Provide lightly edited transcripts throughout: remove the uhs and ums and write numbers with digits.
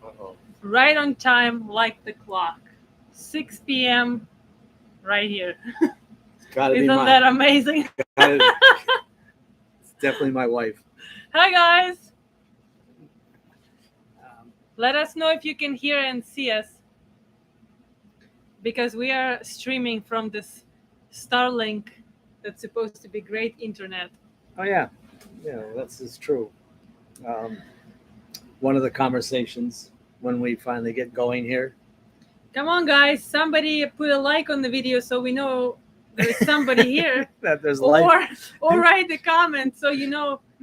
Uh-oh. Right on time, like the clock. 6 p.m. right here. It's got to be Isn't mine. that amazing? It's definitely my wife. Hi, guys. Um, Let us know if you can hear and see us because we are streaming from this Starlink that's supposed to be great internet. oh yeah, that's is true. Um, one of the conversations when we finally get going here. Come on, guys. Somebody put a like on the video so we know there is somebody here. That there's life. Or write the comment so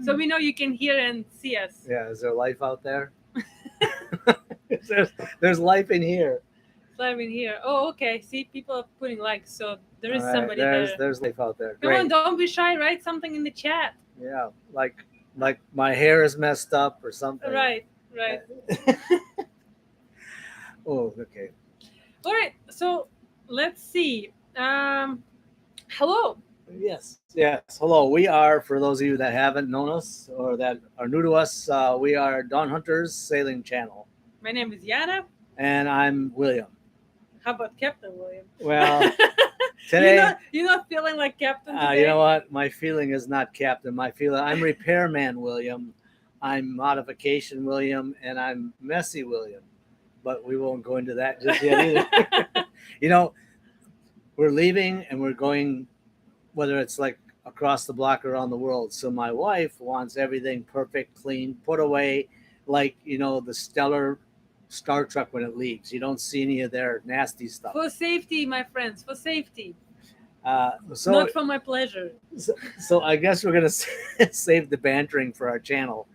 so we know you can hear and see us. Yeah, is there life out there? there's life in here. Live in here. Oh, okay. See, people are putting likes, so there All is right, somebody there. there's life out there. Come Great. on, don't be shy. Write something in the chat. Yeah, like my hair is messed up or something. Right, right. Oh, okay. All right. So let's see. Hello. Yes. Hello. We are, for those of you that haven't known us or that are new to us, we are Dawn Hunters Sailing Channel, My name is Yana. and I'm William. How about Captain William? Well, today, you're not feeling like Captain today. you know what? My feeling is not Captain. I'm Repairman William. I'm Modification William, and I'm Messy William. But we won't go into that just yet either. You know, we're leaving and we're going, whether it's like across the block or around the world. So my wife wants everything perfect, clean, put away, like the stellar Star Trek when it leaves. You don't see any of their nasty stuff. For safety, my friends. For safety. So Not for my pleasure. So I guess we're gonna save the bantering for our channel,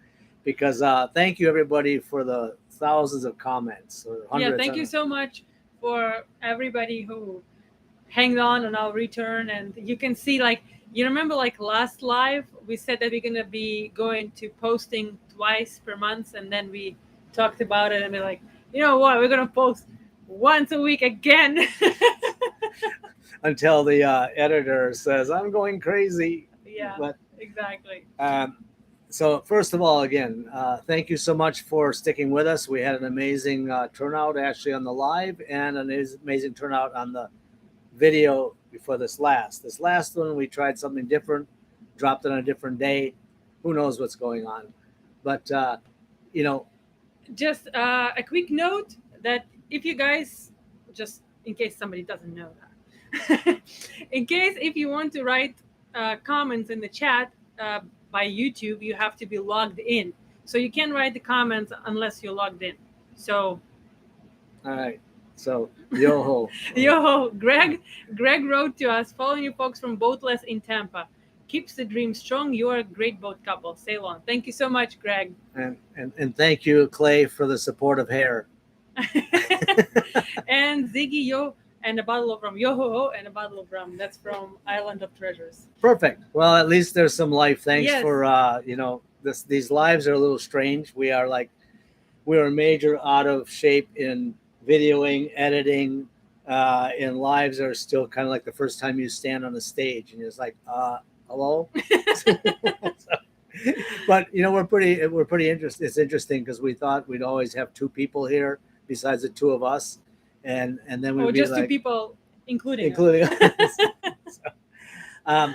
because thank you everybody for the thousands of comments or hundreds. Yeah, thank you so much for everybody who hanged on our return. And you can see, like, you remember, like last live, we said that we're gonna be going to posting twice per month, and then we talked about it, and we're like, you know what, we're gonna post once a week again. Until the editor says I'm going crazy. Yeah, but exactly. So first of all, again, thank you so much for sticking with us. We had an amazing turnout actually on the live, and an amazing turnout on the video before this last. This last one, we tried something different, dropped it on a different day. Who knows what's going on? But, just a quick note that if you guys, just in case somebody doesn't know that, in case if you want to write comments in the chat by YouTube, you have to be logged in. So you can't write the comments unless you're logged in. So. All right. So, yo-ho. Yo-ho. Greg wrote to us, following you folks from Boatless in Tampa. Keeps the dream strong. You are a great boat couple. Sail on. Thank you so much, Greg. And thank you, Clay, for the support of hair. And Ziggy, yo, and a bottle of rum. Yo-ho-ho, and a bottle of rum. That's from Island of Treasures. Perfect. Well, at least there's some life. Thanks for, these lives are a little strange. We're major out of shape in videoing, editing, and lives are still kind of like the first time you stand on a stage and it's like, hello. But we're pretty interested. It's interesting because we thought we'd always have two people here besides the two of us, and then we'd be just like, two people, including us. So,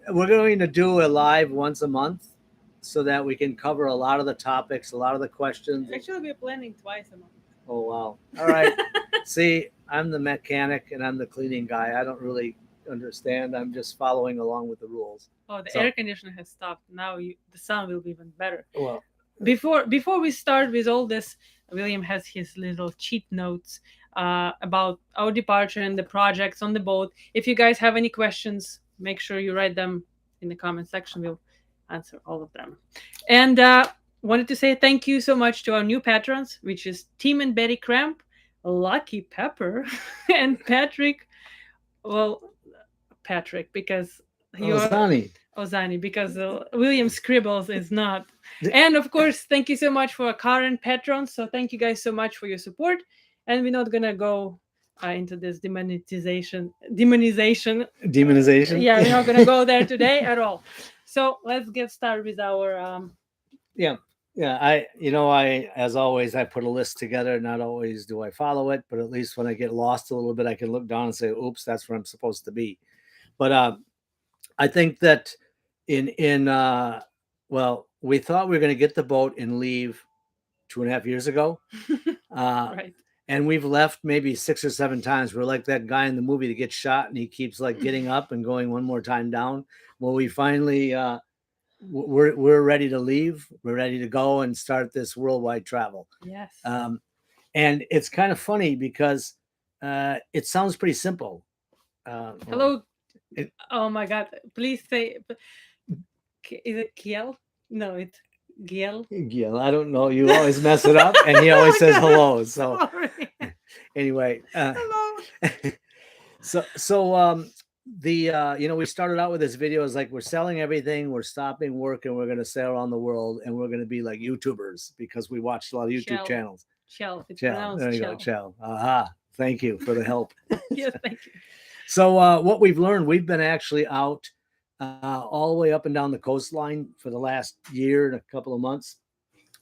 we're going to do a live once a month so that we can cover a lot of the topics, a lot of the questions. Actually, we're planning twice a month. Oh wow! All right. See, I'm the mechanic and I'm the cleaning guy. I don't really understand. I'm just following along with the rules. Oh, the air conditioner has stopped. Now the sound will be even better. Well, before we start with all this, William has his little cheat notes about our departure and the projects on the boat. If you guys have any questions, make sure you write them in the comment section. We'll answer all of them. And wanted to say thank you so much to our new patrons, which is Tim and Betty Cramp, Lucky Pepper, and Patrick. Well, Patrick, because Ozani, because William Scribbles is not. And of course, thank you so much for our current patrons. So thank you guys so much for your support. And we're not gonna go into this demonetization. Yeah, we're not gonna go there today at all. So let's get started with our. Yeah. Yeah, I as always, I put a list together. Not always do I follow it, but at least when I get lost a little bit, I can look down and say, "Oops, that's where I'm supposed to be." But I think that in well, we thought we were going to get the boat and leave 2.5 years ago, uh, Right. and we've left maybe 6 or 7 times. We're like that guy in the movie that gets shot and he keeps like getting up and going one more time down. Well, we finally we're ready to leave. We're ready to go and start this worldwide travel. Yes. Um, and it's kind of funny because it sounds pretty simple. Hello. It, Oh my God. Please say, is it Kiel? No, it's Giel. yeah, I don't know. You always mess it up, and he Oh always my says God, hello. So sorry. anyway, Hello. so the we started out with this video. It's like we're selling everything, we're stopping work, and we're going to sail around the world, and we're going to be like YouTubers because we watched a lot of YouTube Shell. channels. Shell. It's Chell, there pronounced you go, Shell. Chell. Aha, thank you for the help. Yes, thank you. So what we've learned, we've been actually out all the way up and down the coastline for the last year and a couple of months,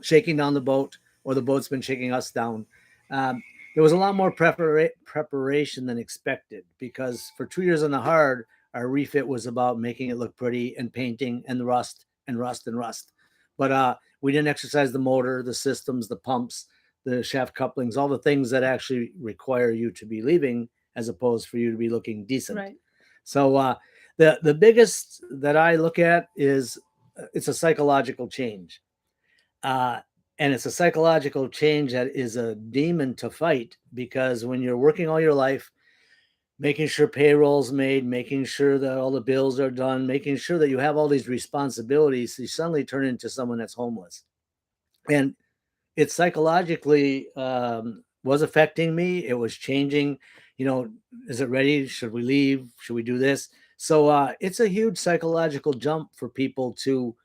shaking down the boat, or the boat's been shaking us down. There was a lot more preparation than expected because for 2 years on the hard, our refit was about making it look pretty and painting and rust and rust and rust. But we didn't exercise the motor, the systems, the pumps, the shaft couplings, all the things that actually require you to be leaving as opposed for you to be looking decent. Right. So the biggest that I look at is it's a psychological change. And it's a psychological change that is a demon to fight because when you're working all your life, making sure payroll's made, making sure that all the bills are done, making sure that you have all these responsibilities, you suddenly turn into someone that's homeless. And it psychologically was affecting me. It was changing, is it ready? Should we leave? Should we do this? So it's a huge psychological jump for people to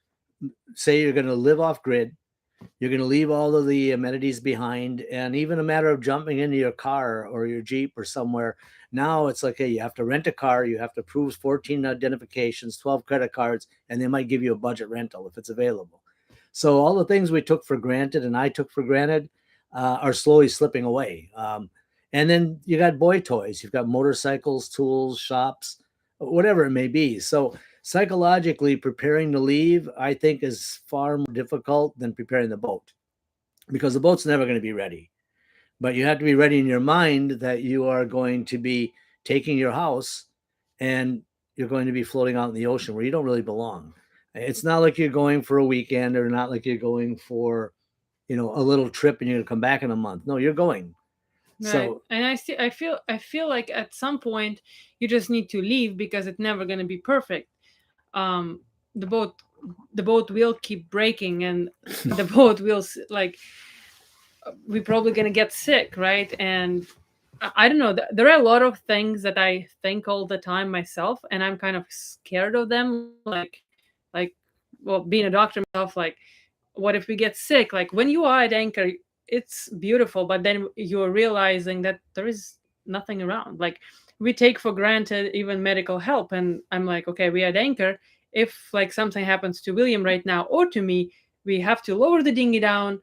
say you're going to live off grid. You're going to leave all of the amenities behind, and even a matter of jumping into your car or your Jeep or somewhere. Now it's like, hey, you have to rent a car, you have to prove 14 identifications, 12 credit cards, and they might give you a budget rental if it's available. So all the things we took for granted and I took for granted are slowly slipping away. And then you got boy toys, you've got motorcycles, tools, shops, whatever it may be. So psychologically preparing to leave, I think, is far more difficult than preparing the boat because the boat's never going to be ready. But you have to be ready in your mind that you are going to be taking your house and you're going to be floating out in the ocean where you don't really belong. It's not like you're going for a weekend or not like you're going for, a little trip and you're going to come back in a month. No, you're going. Right. So, And I feel like at some point you just need to leave because it's never going to be perfect. Um, the boat the boat will keep breaking, and the boat will like we're probably going to get sick, right? And I don't know. There are a lot of things that I think all the time myself, and I'm kind of scared of them. Like, well, being a doctor myself, like, what if we get sick? Like when you are at anchor, it's beautiful, but then you're realizing that there is nothing around. Like we take for granted even medical help, and I'm like, okay, we at anchor. If like something happens to William right now or to me, we have to lower the dinghy down,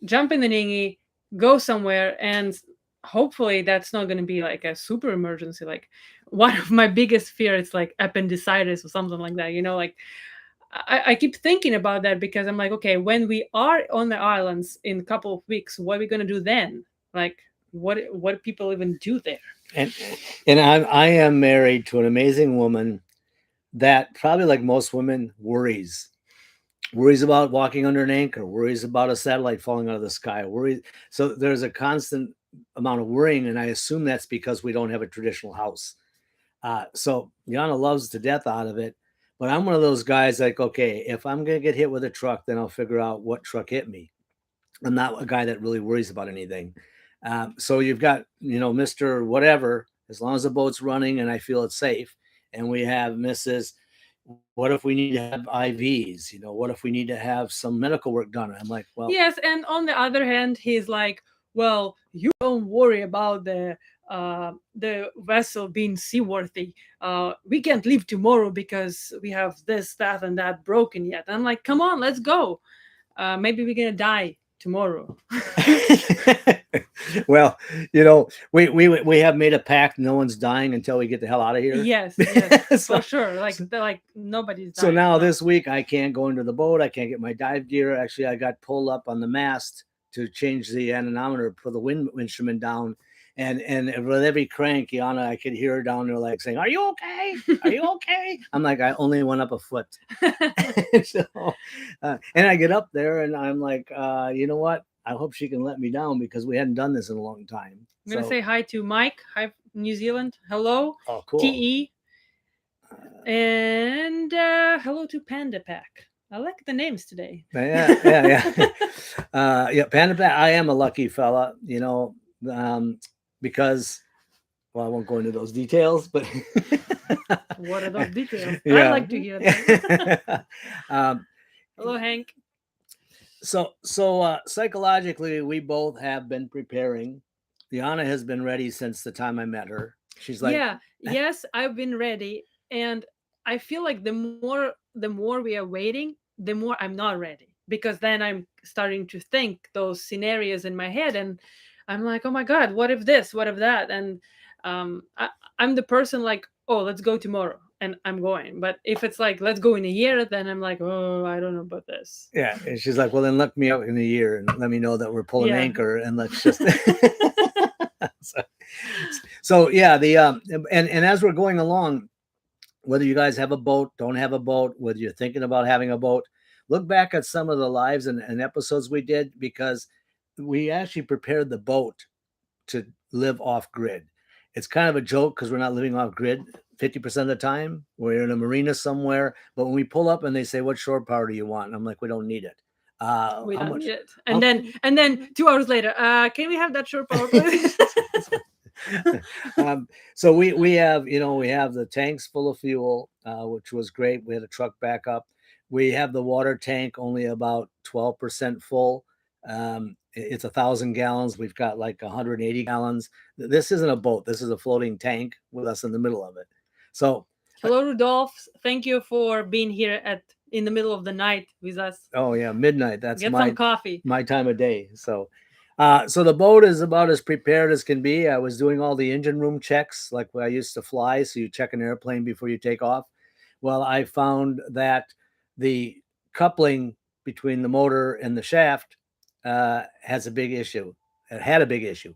jump in the dinghy, go somewhere, and hopefully that's not going to be like a super emergency. Like one of my biggest fear is like appendicitis or something like that. Like I keep thinking about that because I'm like, okay, when we are on the islands in a couple of weeks, what are we going to do then? Like, what do people even do there? and I am married to an amazing woman that probably like most women worries about walking under an anchor, worries about a satellite falling out of the sky, worries. So there's a constant amount of worrying, and I assume that's because we don't have a traditional house. So Yana loves to death out of it, but I'm one of those guys like, okay, if I'm gonna get hit with a truck, then I'll figure out what truck hit me. I'm not a guy that really worries about anything. So you've got, Mr. Whatever, as long as the boat's running and I feel it's safe, and we have Mrs. What if we need to have IVs? What if we need to have some medical work done? I'm like, well, Yes, and on the other hand, he's like, well, you don't worry about the vessel being seaworthy. We can't leave tomorrow because we have this, that, and that broken yet. I'm like, come on, let's go. maybe we're gonna die tomorrow. Well, we have made a pact. No one's dying until we get the hell out of here. Yes, yes, So- for sure. Like like nobody's So dying. now no. this week I can't go into the boat. I can't get my dive gear. Actually, I got pulled up on the mast to change the anemometer, put the wind instrument down. And with every crank, Yana, I could hear her down there like saying, "Are you okay? Are you okay?" I'm like, I only went up a foot. So, and I get up there and I'm like, you know what? I hope she can let me down because we hadn't done this in a long time. I'm gonna So- say hi to Mike. Hi, New Zealand. Hello, oh, cool. TE, and hello to Panda Pack. I like the names today. Yeah. Yeah, Panda Pat, I am a lucky fella, because, well, I won't go into those details, but What are those details? I'd yeah. like to hear them. um, Hello, Hank. so psychologically, we both have been preparing. Diana has been ready since the time I met her. She's like, Yeah, yes, I've been ready, and I feel like the more we are waiting, the more I'm not ready, because then I'm starting to think those scenarios in my head, and I'm like, oh my god, what if this, what if that, and I'm the person like, oh, let's go tomorrow, and I'm going. But if it's like, let's go in a year, then I'm like, oh, I don't know about this. yeah. And she's like, well, then look me up in a year and let me know that we're pulling Yeah. anchor and let's just. So yeah, and as we're going along, whether you guys have a boat, don't have a boat, whether you're thinking about having a boat, look back at some of the lives and episodes we did, because we actually prepared the boat to live off grid. It's kind of a joke because we're not living off grid 50% of the time. We're in a marina somewhere, but when we pull up and they say, what shore power do you want? And I'm like, we don't need it. We how don't much? need it. And then 2 hours later, can we have that shore power, please? So we have we have the tanks full of fuel, which was great. We had a truck backup. We have the water tank only about 12% full. It's 1,000 gallons. We've got like 180 gallons. This isn't a boat. This is a floating tank with us in the middle of it. So Hello, Rudolph. Thank you for being here in the middle of the night with us. oh yeah, midnight. That's Get some coffee. my time of day. So so the boat is about as prepared as can be. I was doing all the engine room checks like when I used to fly. So you check an airplane before you take off. Well, I found that the coupling between the motor and the shaft has a big issue. It had a big issue.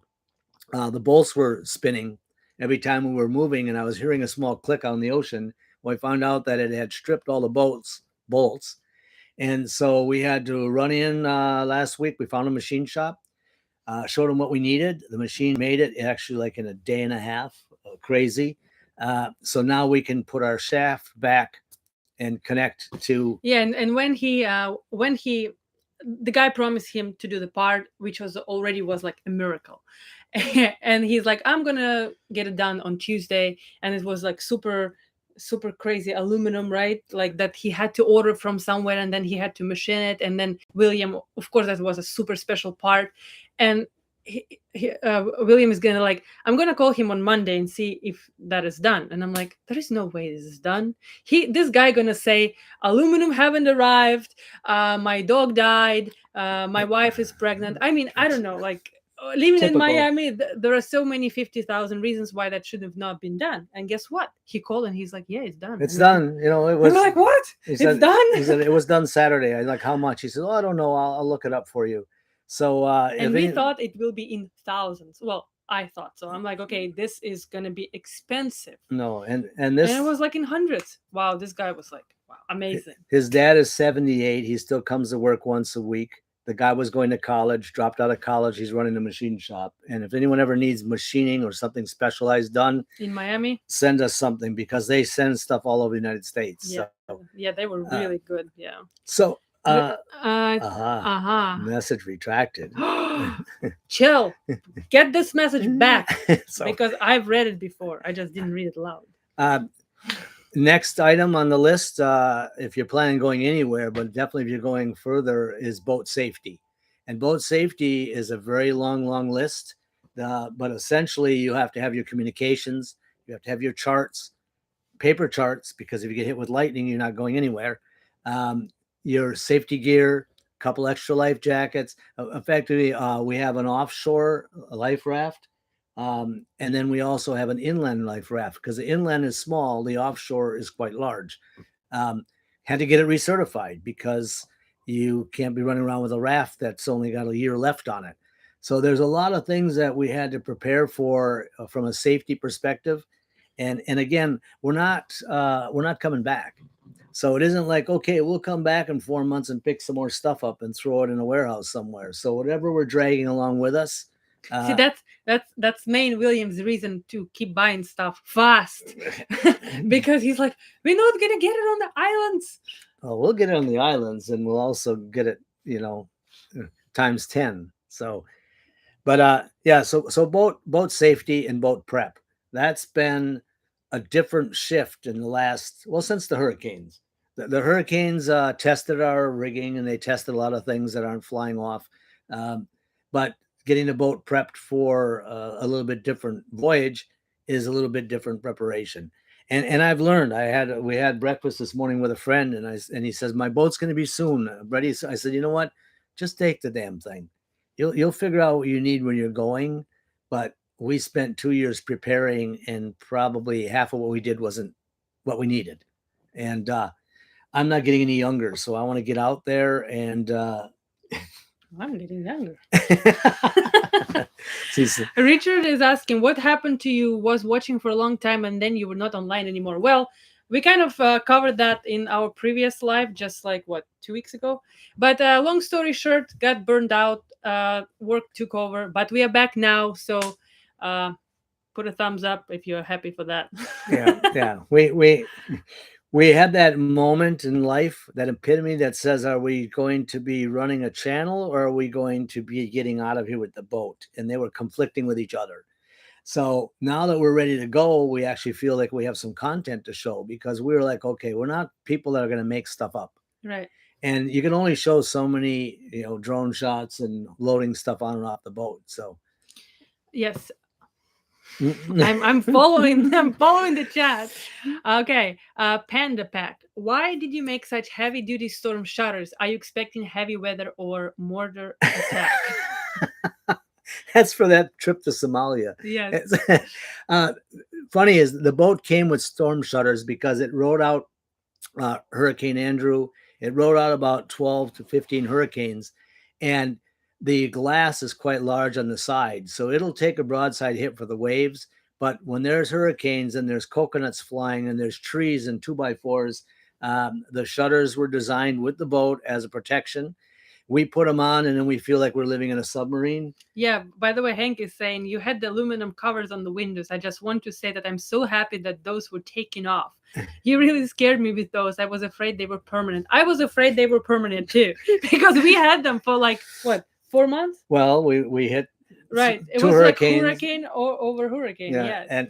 The bolts were spinning every time we were moving, and I was hearing a small click on the ocean. Well, I found out that it had stripped all the bolts. And so we had to run in last week. We found a machine shop, showed them what we needed. The machine made it actually like in a day and a half, crazy. So now we can put our shaft back and connect to. Yeah, and when he the guy promised him to do the part, which was like a miracle. And he's like, I'm gonna get it done on Tuesday, and it was like super crazy aluminum, right? Like that he had to order from somewhere, and then he had to machine it, and then William, of course, that was a super special part. And William is gonna like, I'm gonna call him on Monday and see if that is done. And I'm like, there is no way this is done. This guy gonna say aluminum haven't arrived, my dog died, my wife is pregnant. I mean, I don't know, like living Typical. in Miami, there are so many 50,000 reasons why that should have not been done. And guess what? He called and he's like, yeah, it's done. It's And done. It was. I'm like, what? It's done? He said it was done Saturday. I like, how much? He said, oh, I don't know. I'll look it up for you. So And we thought it will be in thousands. Well, I thought so. I'm like, okay, this is gonna be expensive. No, and this, And it was like in hundreds. Wow, this guy was like, wow, amazing. his dad is 78. He still comes to work once a week. The guy was going to college, dropped out of college. He's running a machine shop. And if anyone ever needs machining or something specialized done In Miami, send us something, because they send stuff all over the United States. yeah, So, yeah, they were really good. Yeah. so Uh-huh. message retracted. Chill. Get this message back, So, because I've read it before. I just didn't read it loud. next item on the list, if you're planning on going anywhere, but definitely if you're going further, is boat safety. And boat safety is a very long list. But essentially, you have to have your communications. You have to have your charts, paper charts, because if you get hit with lightning, you're not going anywhere. Your safety gear, couple extra life jackets. Effectively, we have an offshore life raft. And then we also have an inland life raft because the inland is small, the offshore is quite large. Had to get it recertified because you can't be running around with a raft that's only got a year left on it. So there's a lot of things that we had to prepare for from a safety perspective. And again, we're not coming back. So it isn't like, okay, we'll come back in 4 months and pick some more stuff up and throw it in a warehouse somewhere. So whatever we're dragging along with us. See, that's main William's reason to keep buying stuff fast, because he's like, we're not gonna get it on the islands. Well, we'll get it on the islands, and we'll also get it, times 10. So, but yeah, so boat safety and boat prep. That's been a different shift in the last, well, since the hurricanes. The hurricanes tested our rigging, and they tested a lot of things that aren't flying off. But getting the boat prepped for a little bit different voyage is a little bit different preparation. And I've learned. We had breakfast this morning with a friend, and he says, my boat's going to be soon ready. So I said, you know what? Just take the damn thing. You'll figure out what you need when you're going. But we spent 2 years preparing, and probably half of what we did wasn't what we needed. And I'm not getting any younger, so I want to get out there and. I'm getting younger. Richard is asking, what happened to you? Was watching for a long time and then you were not online anymore? Well, we kind of covered that in our previous live, just like 2 weeks ago. But long story short, got burned out. Work took over, but we are back now. So put a thumbs up if you're happy for that. Yeah. We had that moment in life, that epitome that says, are we going to be running a channel, or are we going to be getting out of here with the boat? And they were conflicting with each other. So now that we're ready to go, we actually feel like we have some content to show, because we were like, okay, we're not people that are going to make stuff up. Right. And you can only show so many, drone shots and loading stuff on and off the boat. So yes. I'm following the chat. Okay. Panda Pack. Why did you make such heavy duty storm shutters? Are you expecting heavy weather or mortar attack? That's for that trip to Somalia. Yes. Funny is, the boat came with storm shutters because it rode out Hurricane Andrew. It rode out about 12 to 15 hurricanes, and the glass is quite large on the side, so it'll take a broadside hit for the waves. But when there's hurricanes and there's coconuts flying and there's trees and 2x4s, the shutters were designed with the boat as a protection. We put them on, and then we feel like we're living in a submarine. Yeah, by the way, Hank is saying you had the aluminum covers on the windows. I just want to say that I'm so happy that those were taken off. You really scared me with those. I was afraid they were permanent. I was afraid they were permanent too, because we had them for 4 months. Well, we hit right. It two was hurricanes. Like hurricane or over hurricane. Yeah, yes.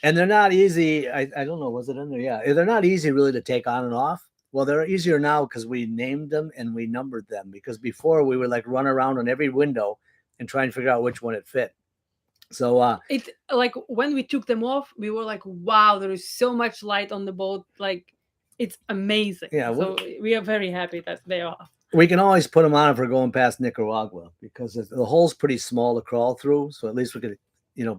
And they're not easy. I don't know. Was it in there? Yeah, they're not easy really to take on and off. Well, they're easier now because we named them and we numbered them. Because before we would run around on every window and try and figure out which one it fit. So it when we took them off, we were like, wow, there is so much light on the boat. It's amazing. Yeah. So we are very happy that they're off. We can always put them on if we're going past Nicaragua, because the hole's pretty small to crawl through. So at least we could,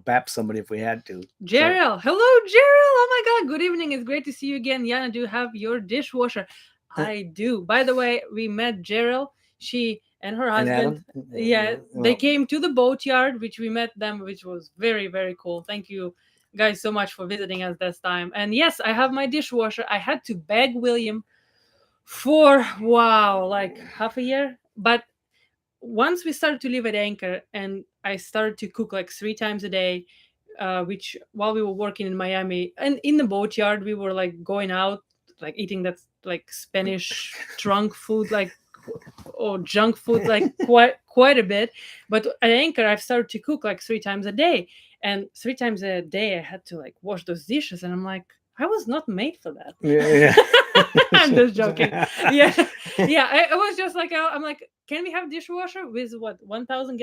bap somebody if we had to. Gerald. So. Hello, Gerald. Oh my God. Good evening. It's great to see you again. Yana, do you have your dishwasher? I do. By the way, we met Gerald. She and her husband. They came to the boatyard, which we met them, which was very, very cool. Thank you guys so much for visiting us this time. And yes, I have my dishwasher. I had to beg William for half a year. But once we started to live at Anchor and I started to cook 3 times a day, which while we were working in Miami, and in the boatyard, we were going out, eating that Spanish trunk food, or junk food, quite a bit. But at Anchor, I've started to cook 3 times a day, and 3 times a day I had to wash those dishes, and I'm like, I was not made for that. Yeah. I'm just joking. Yeah. I was just I'm like, can we have dishwasher with 1,000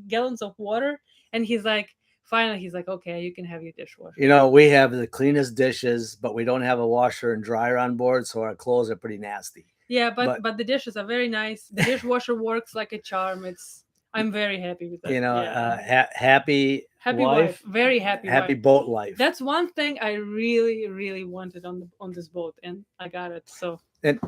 gallons of water? And he's like, finally, he's like, okay, you can have your dishwasher. We have the cleanest dishes, but we don't have a washer and dryer on board, so our clothes are pretty nasty. Yeah, But but the dishes are very nice. The dishwasher works like a charm. I'm very happy with that. Yeah. happy Happy wife, wife, very happy happy wife. boat life. That's one thing I really, really wanted on this boat, and I got it. So and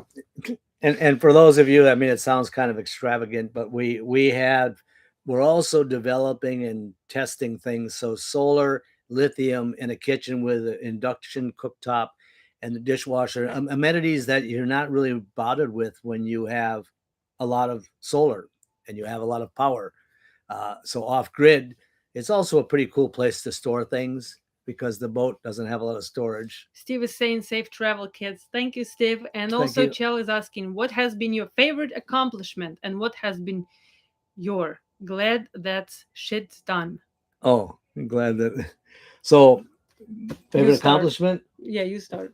and for those of you, I mean, it sounds kind of extravagant, but we're also developing and testing things. So solar, lithium in a kitchen with an induction cooktop and the dishwasher, amenities that you're not really bothered with when you have a lot of solar and you have a lot of power. So off grid, it's also a pretty cool place to store things because the boat doesn't have a lot of storage. Steve is saying safe travel, kids. Thank you, Steve. And Thank also you. Chell is asking, what has been your favorite accomplishment and what has been your glad that shit's done? Oh, I'm glad that. So, You favorite start. accomplishment? Yeah, you start.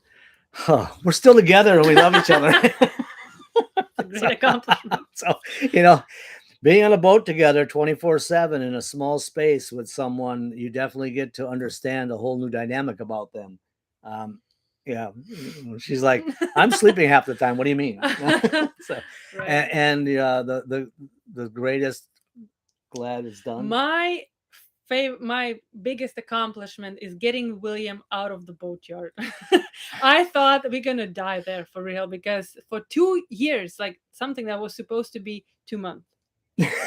Huh, we're still together and we love each other. It's a great accomplishment. So, you know, being on a boat together 24/7 in a small space with someone, you definitely get to understand a whole new dynamic about them. Um, yeah, she's like, I'm sleeping half the time. What do you mean? So, Right. and the greatest glad is done. My biggest accomplishment is getting William out of the boatyard. I thought we're gonna die there for real because for 2 years, like something that was supposed to be 2 months.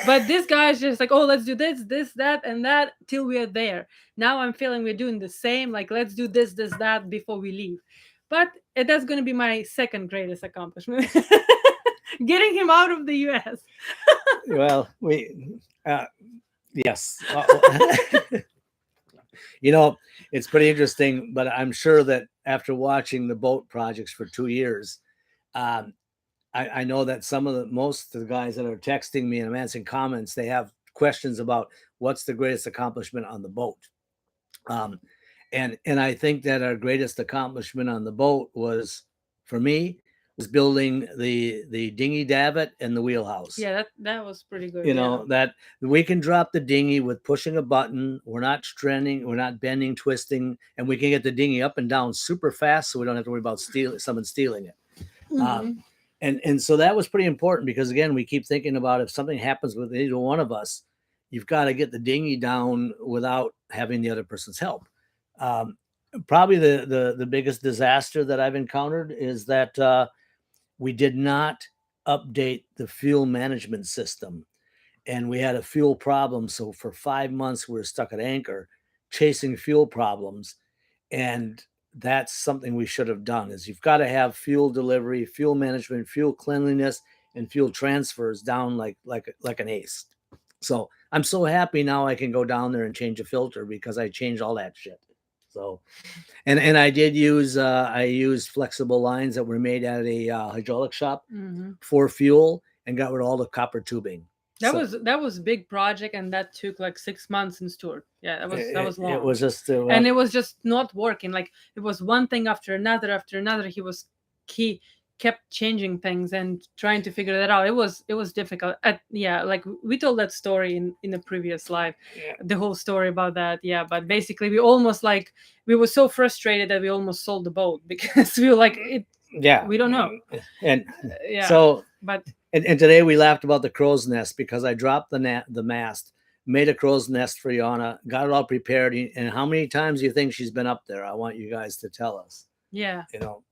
But this guy's just like, oh, let's do this, that, and that till we are there. Now I'm feeling we're doing the same. Like, let's do this, that before we leave. But that's going to be my second greatest accomplishment. Getting him out of the US. Well, yes. You know, it's pretty interesting, but I'm sure that after watching the boat projects for 2 years, um, I know that most of the guys that are texting me and I'm answering comments, they have questions about what's the greatest accomplishment on the boat. And I think that our greatest accomplishment on the boat was, for me, was building the dinghy davit and the wheelhouse. Yeah, that was pretty good. You know, that we can drop the dinghy with pushing a button. We're not stranding, we're not bending, twisting, and we can get the dinghy up and down super fast, so we don't have to worry about someone stealing it. And so that was pretty important because, again, we keep thinking about if something happens with either one of us, you've got to get the dinghy down without having the other person's help. Probably the biggest disaster that I've encountered is that we did not update the fuel management system, and we had a fuel problem. So for 5 months, we were stuck at anchor chasing fuel problems. And that's something we should have done is you've got to have fuel delivery, fuel management, fuel cleanliness, and fuel transfers down like an ace. So I'm so happy now I can go down there and change a filter because I changed all that shit. So, and I did use I used flexible lines that were made at a hydraulic shop for fuel and got rid of all the copper tubing. That was a big project, and that took like 6 months in store. Yeah, that was long. It was just and it was just not working. Like it was one thing after another after another. He kept changing things and trying to figure that out. It was difficult. Like we told that story in the previous live, the whole story about that. Yeah, but basically we were so frustrated that we almost sold the boat because we were like, we don't know. And so but. And today we laughed about the crow's nest because I dropped the mast, made a crow's nest for Yana, got it all prepared. And how many times do you think she's been up there? I want you guys to tell us. Yeah. You know.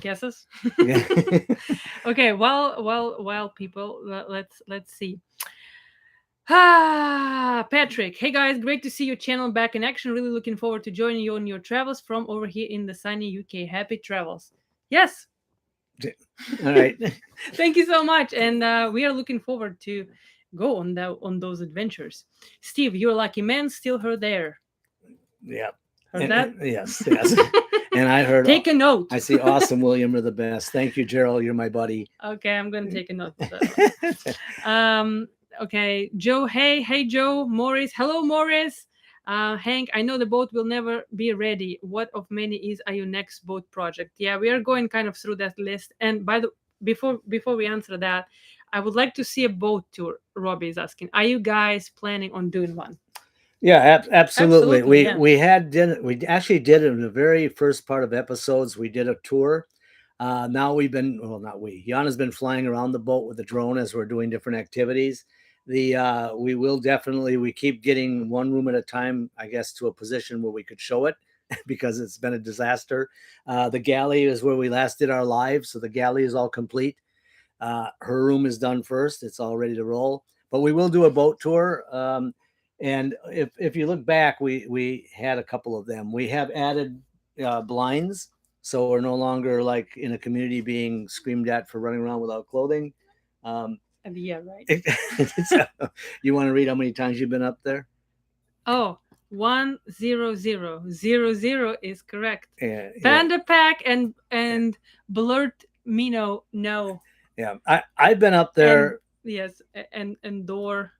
Guesses? Yeah. Okay. Well, people, let's see. Patrick. Hey guys, great to see your channel back in action. Really looking forward to joining you on your travels from over here in the sunny UK. Happy travels. Yes. All right. Thank you so much, and we are looking forward to go on those adventures. Steve, you're a lucky man. Still heard there. Yeah. Heard that? Yes. And I heard. Take a note. I see. Awesome, William. You're the best. Thank you, Gerald. You're my buddy. Okay, I'm gonna take a note. Okay, Joe. Hey, Joe. Morris. Hello, Morris. Hank, I know the boat will never be ready. What of many is your next boat project? Yeah, we are going kind of through that list. And before we answer that, I would like to see a boat tour. Robbie is asking, are you guys planning on doing one? Yeah, absolutely. We actually did it in the very first part of episodes. We did a tour. Now we've been, well, not we, Yana's been flying around the boat with the drone as we're doing different activities. We will definitely, we keep getting one room at a time, I guess, to a position where we could show it because it's been a disaster. The galley is where we last did our live. So the galley is all complete. Her room is done first. It's all ready to roll, but we will do a boat tour. And if you look back, we had a couple of them. We have added blinds, so we're no longer like in a community being screamed at for running around without clothing. Yeah, right. You want to read how many times you've been up there? Oh, 10000 is correct. Yeah, Panda Pack and Blurt Mino, no. yeah. I've been up there. Yes, and Door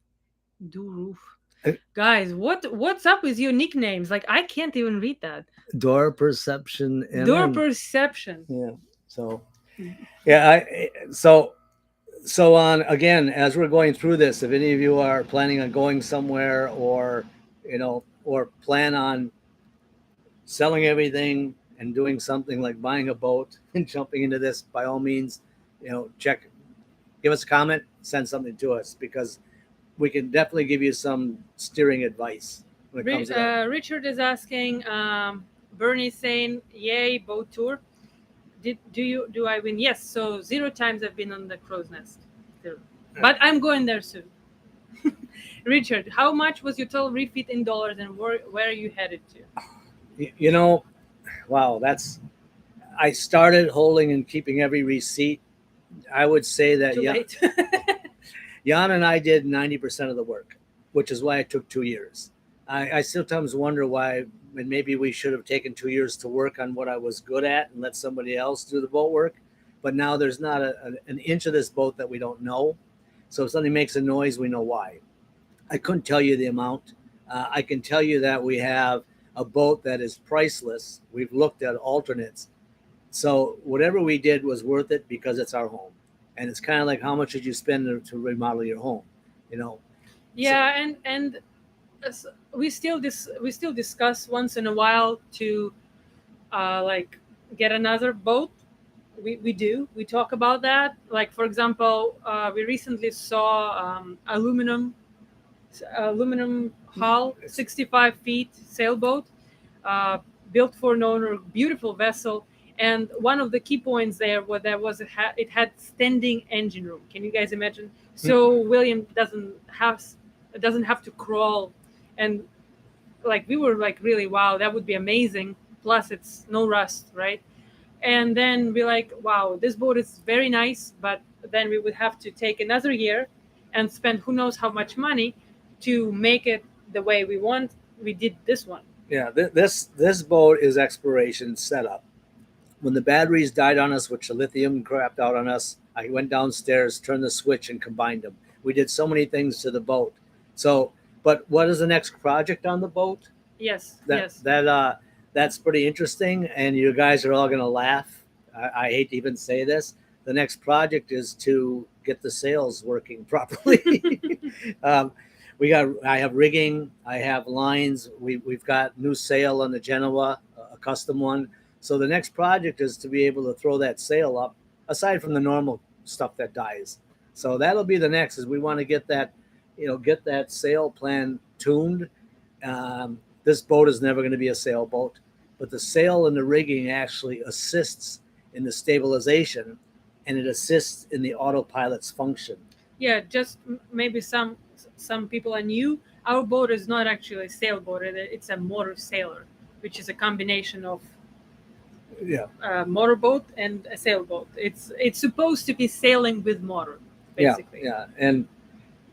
Do Roof. Uh, Guys, what's up with your nicknames? Like I can't even read that. Door Perception. Door Perception. Yeah. So, yeah. So on again, as we're going through this, if any of you are planning on going somewhere, or or plan on selling everything and doing something like buying a boat and jumping into this, by all means, give us a comment, send something to us, because we can definitely give you some steering advice when it comes to that. Richard is asking, Bernie's saying, yay, boat tour. Do I win? Yes. So 0 times I've been on the crow's nest. 0. But I'm going there soon. Richard, how much was your total refit in dollars, and where are you headed to? Wow, I started holding and keeping every receipt. I would say that Too late. Jan and I did 90% of the work, which is why it took 2 years. I sometimes wonder why, and maybe we should have taken 2 years to work on what I was good at and let somebody else do the boat work. But now there's not an inch of this boat that we don't know. So if something makes a noise, we know why. I couldn't tell you the amount. I can tell you that we have a boat that is priceless. We've looked at alternates. So whatever we did was worth it because it's our home. And it's kind of like, how much did you spend to remodel your home? Yeah, so, and we still discuss once in a while to like get another boat. We talk about that. Like, for example, we recently saw aluminum hull, 65 feet sailboat, built for an owner, beautiful vessel. And one of the key points there was it had standing engine room. Can you guys imagine? So William doesn't have to crawl, and like we were like, really, wow, that would be amazing. Plus it's no rust, right? And then we're like, wow, this boat is very nice, but then we would have to take another year and spend who knows how much money to make it the way we want. We did this one. Yeah, this boat is exploration setup. When the batteries died on us, which the lithium crapped out on us, I went downstairs, turned the switch, and combined them. We did so many things to the boat. So, but what is the next project on the boat? Yes, That's pretty interesting, and you guys are all going to laugh. I hate to even say this. The next project is to get the sails working properly. I have rigging, I have lines. We've got new sail on the Genoa, a custom one. So the next project is to be able to throw that sail up, aside from the normal stuff that dies. So that'll be the next, is we want to get that sail plan tuned. This boat is never going to be a sailboat, but the sail and the rigging actually assists in the stabilization, and it assists in the autopilot's function. Yeah, just maybe some people are new. Our boat is not actually a sailboat. It's a Motorsailer, which is a combination of motorboat and a sailboat. It's supposed to be sailing with motor, basically. Yeah. And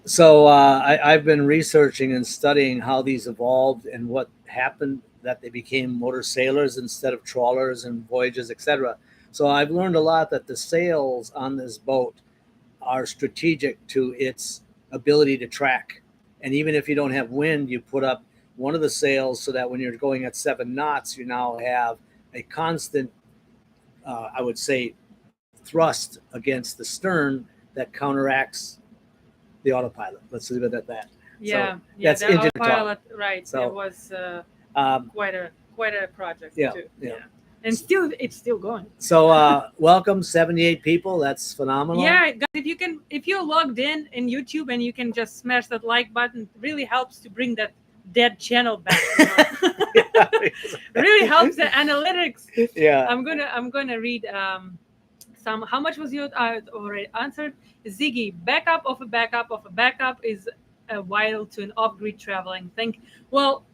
so I've been researching and studying how these evolved and what happened that they became Motorsailers instead of trawlers and voyages, etc. So I've learned a lot that the sails on this boat are strategic to its ability to track. And even if you don't have wind, you put up one of the sails so that when you're going at 7 knots, you now have a constant, I would say, thrust against the stern that counteracts the autopilot. Let's leave it at that. Yeah, so that's the autopilot, right? So it was quite a project too. Yeah. and still it's still going. So welcome, 78 people. That's phenomenal. Yeah, guys, if you're logged in YouTube and you can just smash that like button, it really helps to bring that dead channel back. Really helps the analytics. Yeah. I'm gonna read some. How much was your already answered? Ziggy, backup of a backup of a backup is vital to an off-grid traveling. Well,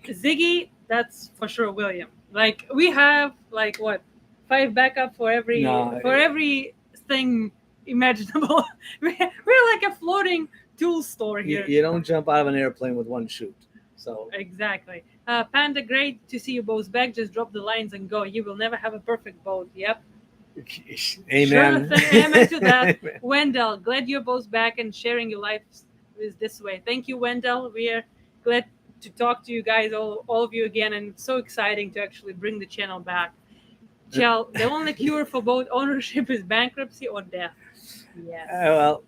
Ziggy, that's for sure William. Like we have like what 5 backup for every thing imaginable. We're like a floating tool store here. You don't jump out of an airplane with one chute. So Exactly. Panda, great to see you both back. Just drop the lines and go. You will never have a perfect boat. Yep. amen. Sure thing. Amen to that. Amen. Wendell, glad you're both back and sharing your lives this way. Thank you, Wendell. We are glad to talk to you guys, all of you again, and it's so exciting to actually bring the channel back. Chell, the only cure for boat ownership is bankruptcy or death. Yes. Well,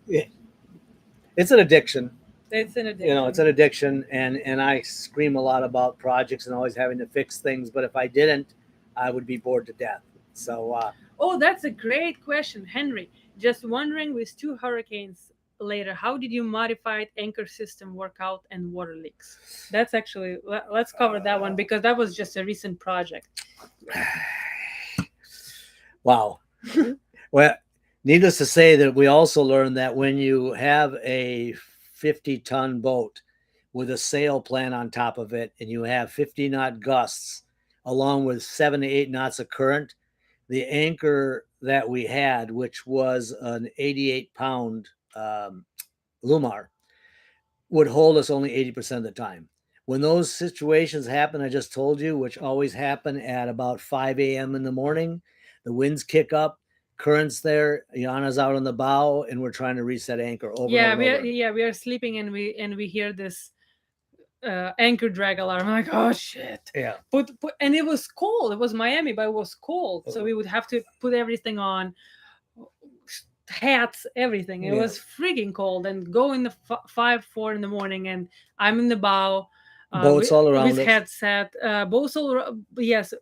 it's an addiction. It's an addiction. You know, it's an addiction, and I scream a lot about projects and always having to fix things. But if I didn't, I would be bored to death. So. Oh, that's a great question, Henry. Just wondering, with 2 hurricanes later, how did your modified anchor system work out and water leaks? That's actually, let's cover that one because that was just a recent project. Wow. Well, needless to say that we also learned that when you have a 50-ton boat with a sail plan on top of it and you have 50-knot gusts along with 7 to 8 knots of current, the anchor that we had, which was an 88-pound Lumar, would hold us only 80% of the time. When those situations happen, I just told you, which always happen at about 5 a.m. in the morning, the winds kick up, currents there, Yana's out on the bow, and we're trying to reset anchor over and over. We are sleeping and we hear this anchor drag alarm. I'm like, oh shit. Yeah. And it was cold. It was Miami, but it was cold. So we would have to put everything on, hats, everything. It was freaking cold. And go in the 4 in the morning, and I'm in the bow. Boats all around with us. headset. Boats all around. Yes.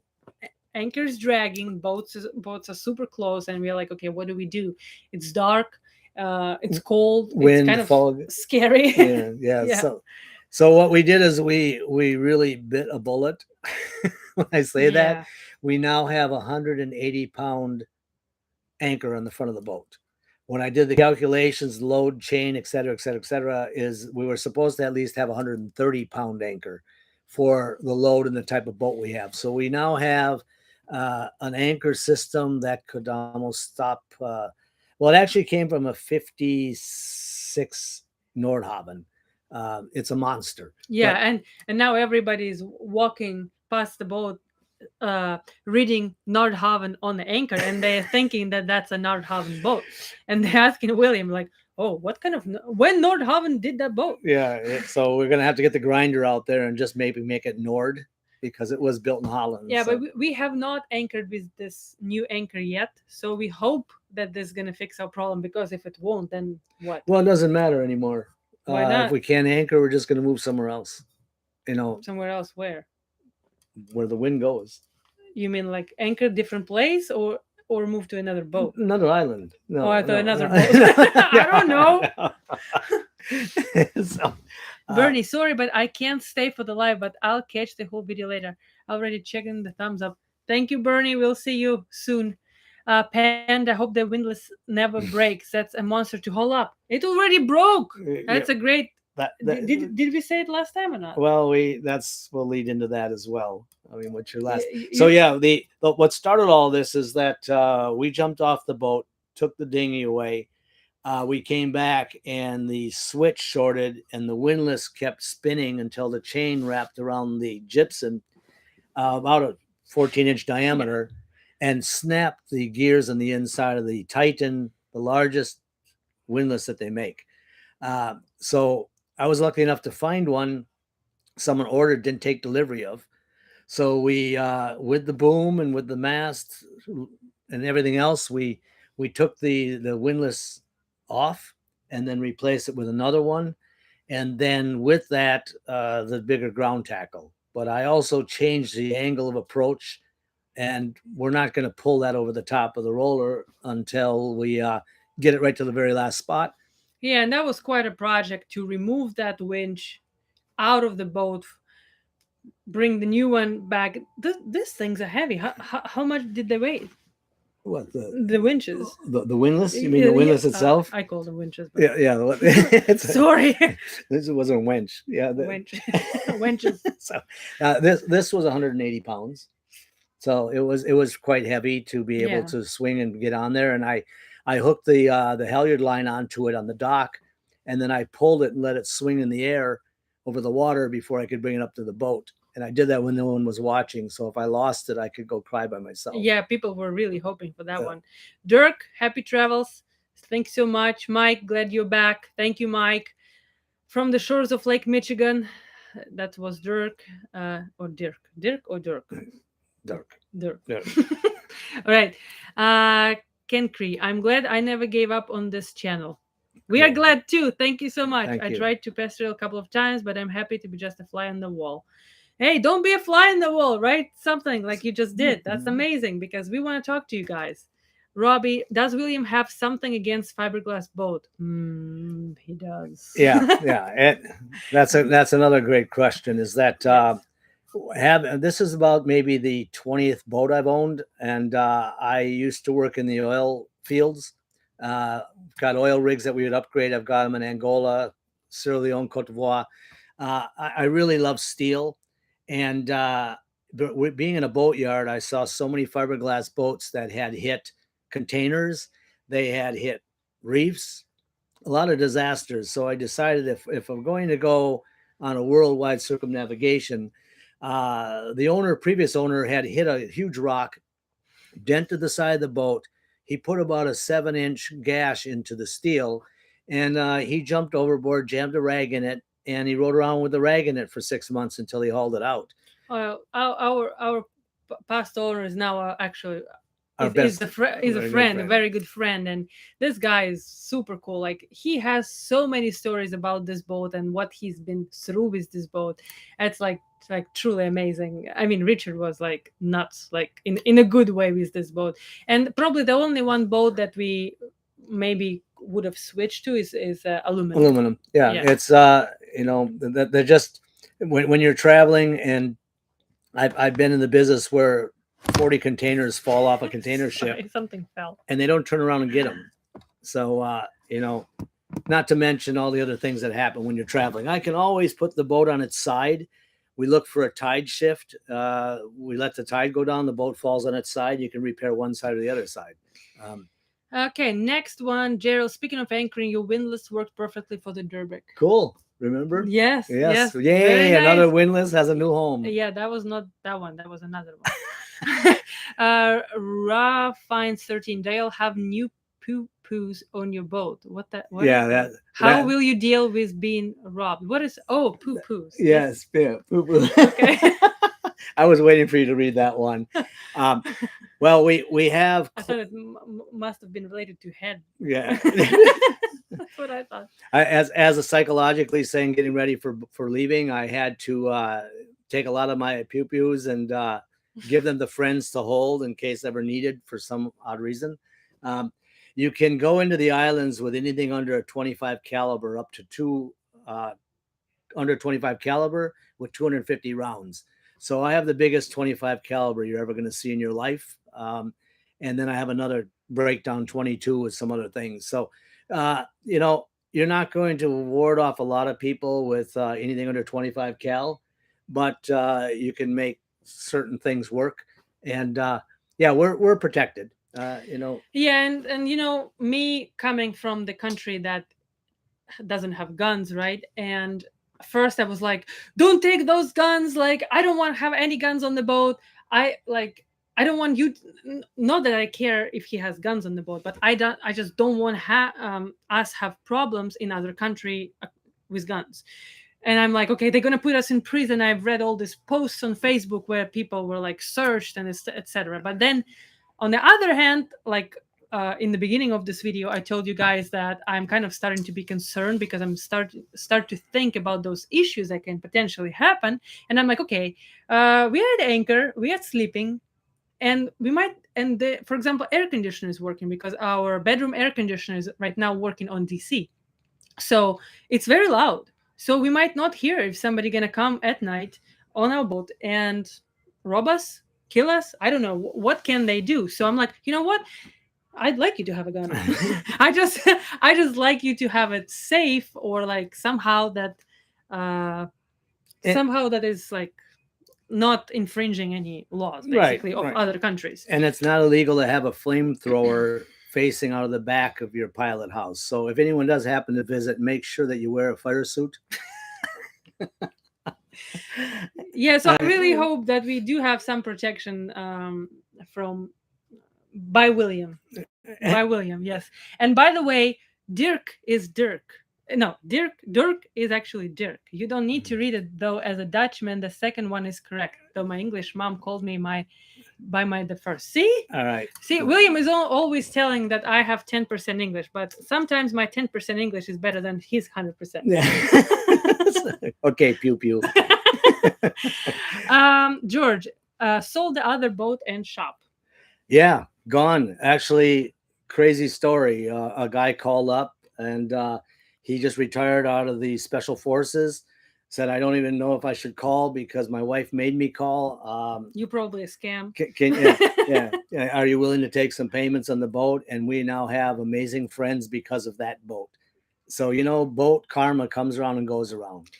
Anchors dragging. Boats are super close, and we're like, okay, what do we do? It's dark. It's cold. Wind, it's kind of fog. Scary. Yeah. So what we did is we really bit a bullet. When I say that, we now have a 180-pound anchor on the front of the boat. When I did the calculations, load, chain, et cetera, is we were supposed to at least have a 130-pound anchor for the load and the type of boat we have. So we now have an anchor system that could almost stop. Well, it actually came from a 56 Nordhaven. It's a monster. Yeah, and now everybody's walking past the boat, reading Nordhaven on the anchor, and they're thinking that that's a Nordhaven boat, and they're asking William like, "Oh, what kind of when Nordhaven did that boat?" Yeah, so we're gonna have to get the grinder out there and just maybe make it Nord, because it was built in Holland. Yeah, so. but we have not anchored with this new anchor yet, so we hope that this is gonna fix our problem. Because if it won't, then what? Well, it doesn't matter anymore. Why not? If we can't anchor, we're just gonna move somewhere else. Somewhere else where? Where the wind goes. You mean like anchor different place or move to another boat? Another island. No, I thought another boat. I don't know. So, Bernie, sorry, but I can't stay for the live, but I'll catch the whole video later. Already checking the thumbs up. Thank you, Bernie. We'll see you soon. Panda, hope the Windlass never breaks. That's a monster to hold up. It already broke. That's a great. Did we say it last time or not? Well, we'll lead into that as well. I mean, what's your last? So yeah, what started all this is that we jumped off the boat, took the dinghy away. We came back and the switch shorted and the windlass kept spinning until the chain wrapped around the gypsum, about a 14-inch diameter, and snapped the gears on the inside of the Titan, the largest windlass that they make. So I was lucky enough to find one someone ordered, didn't take delivery of. So we, with the boom and with the mast and everything else, we took the windlass off and then replaced it with another one. And then with that, the bigger ground tackle. But I also changed the angle of approach and we're not going to pull that over the top of the roller until we get it right to the very last spot. Yeah, and that was quite a project to remove that winch out of the boat, bring the new one back. These things are heavy. How much did they weigh? What The winches. the windlass? You mean the windlass itself? I call them winches. But Yeah, yeah. It's sorry, this wasn't a winch. Yeah, winch, winches. So this was 180 pounds. So it was quite heavy to be able Yeah. to swing and get on there. And I hooked the halyard line onto it on the dock, and then I pulled it and let it swing in the air over the water before I could bring it up to the boat. And I did that when no one was watching. So if I lost it, I could go cry by myself. Yeah, people were really hoping for that one. Dirk, happy travels. Thanks so much. Mike, glad you're back. Thank you, Mike. From the shores of Lake Michigan. That was Dirk. Or Dirk. Dirk or Dirk? Dirk. Dirk. Dirk. All right. Ken Cree, I'm glad I never gave up on this channel. We are glad too. Thank you so much. I tried to pester a couple of times, but I'm happy to be just a fly on the wall. Hey, don't be a fly in the wall, right? Something like you just did. That's amazing because we want to talk to you guys. Robbie, does William have something against fiberglass boat? He does. Yeah. That's another great question. Is that this is about maybe the 20th boat I've owned, and I used to work in the oil fields. Got oil rigs that we would upgrade. I've got them in Angola, Sierra Leone, Cote d'Ivoire. I really love steel, and but being in a boatyard, I saw so many fiberglass boats that had hit containers, they had hit reefs, a lot of disasters. So I decided if I'm going to go on a worldwide circumnavigation, the previous owner had hit a huge rock, dented the side of the boat. He put about a 7-inch gash into the steel, and he jumped overboard, jammed a rag in it, and he rode around with the rag in it for 6 months until he hauled it out. Our past owner is now actually He's a friend, a very good friend, and this guy is super cool. Like, he has so many stories about this boat and what he's been through with this boat. It's like truly amazing. I mean, Richard was like nuts, like in a good way with this boat. And probably the only one boat that we maybe would have switched to is aluminum. Yeah. It's they're just when you're traveling, and I've been in the business where 40 containers fall off a container ship. Something fell. And they don't turn around and get them. So, not to mention all the other things that happen when you're traveling. I can always put the boat on its side. We look for a tide shift. We let the tide go down. The boat falls on its side. You can repair one side or the other side. Okay, next one. Gerald, speaking of anchoring, your windlass worked perfectly for the Durbeck. Cool. Remember? Yes. Yay, nice. Another windlass has a new home. Yeah, that was not that one. That was another one. Ra finds 13. They'll have new poo-poos on your boat. What? How will you deal with being robbed? What is poo-poos? Yes, yeah, poo-poo. Okay. I was waiting for you to read that one. Well, we have. I thought it must have been related to head. Yeah. That's what I thought. As a psychologically saying, getting ready for leaving, I had to take a lot of my poo-poos and give them to friends to hold in case ever needed for some odd reason. You can go into the islands with anything under a 25 caliber up to two under 25 caliber with 250 rounds. So I have the biggest 25 caliber you're ever going to see in your life. And then I have another breakdown 22 with some other things. So, you're not going to ward off a lot of people with anything under 25 cal, but you can make certain things work. And we're protected. Yeah, and me coming from the country that doesn't have guns, right? And first I was like, don't take those guns, like I don't want to have any guns on the boat. I don't want you not that I care if he has guns on the boat, but I just don't want us have problems in other country with guns. And I'm like, okay, they're gonna put us in prison. I've read all these posts on Facebook where people were like searched and etc. But then on the other hand, like in the beginning of this video, I told you guys that I'm kind of starting to be concerned because I'm start to think about those issues that can potentially happen. And I'm like, okay, we are at anchor, we are sleeping. and we might, and for example, air conditioner is working because our bedroom air conditioner is right now working on DC, so it's very loud. So we might not hear if somebody gonna come at night on our boat and rob us, kill us. I don't know what can they do. So I'm like, you know what, I'd like you to have a gun. I just I just like you to have it safe, or like somehow that uh somehow that is like not infringing any laws basically of other countries. And it's not illegal to have a flamethrower facing out of the back of your pilot house. So if anyone does happen to visit, make sure that you wear a fire suit. Yeah, so I really hope that we do have some protection from by William. By William, yes. And by the way, Dirk is Dirk. No, Dirk is actually Dirk. You don't need to read it though. As a Dutchman, the second one is correct. Though my English mom called me the first. See? All right. See, William is always telling that I have 10% English, but sometimes my 10% English is better than his 100%. Yeah. Okay, pew pew. George, sold the other boat and shop. Yeah, gone. Actually, crazy story. A guy called up and he just retired out of the special forces. Said, I don't even know if I should call because my wife made me call. You probably a scam. Yeah. Are you willing to take some payments on the boat? And we now have amazing friends because of that boat. So, boat karma comes around and goes around.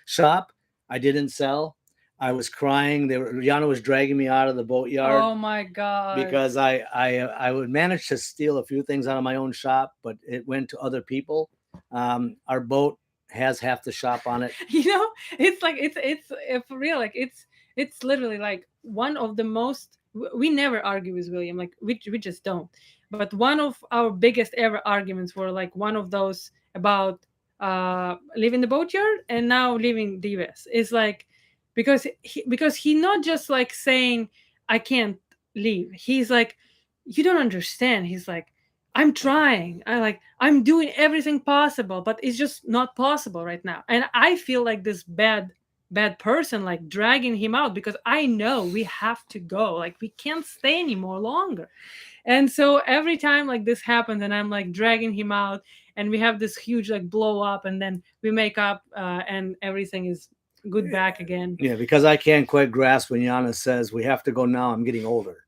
Shop, I didn't sell. I was crying. Yana was dragging me out of the boatyard. Oh my God. Because I would manage to steal a few things out of my own shop, but it went to other people. Our boat has half the shop on it. It's like it's for real. Like it's literally like one of the most. We never argue with William. Like we just don't. But one of our biggest ever arguments were like one of those about leaving the boatyard and now leaving the US. It's like because he not just like saying I can't leave. He's like, you don't understand. He's like, I'm trying. I'm doing everything possible, but it's just not possible right now. And I feel like this bad person, like dragging him out because I know we have to go. Like we can't stay anymore longer. And so every time like this happens and I'm like dragging him out and we have this huge like blow up and then we make up and everything is good back again. Yeah, because I can't quite grasp when Yana says we have to go now. I'm getting older.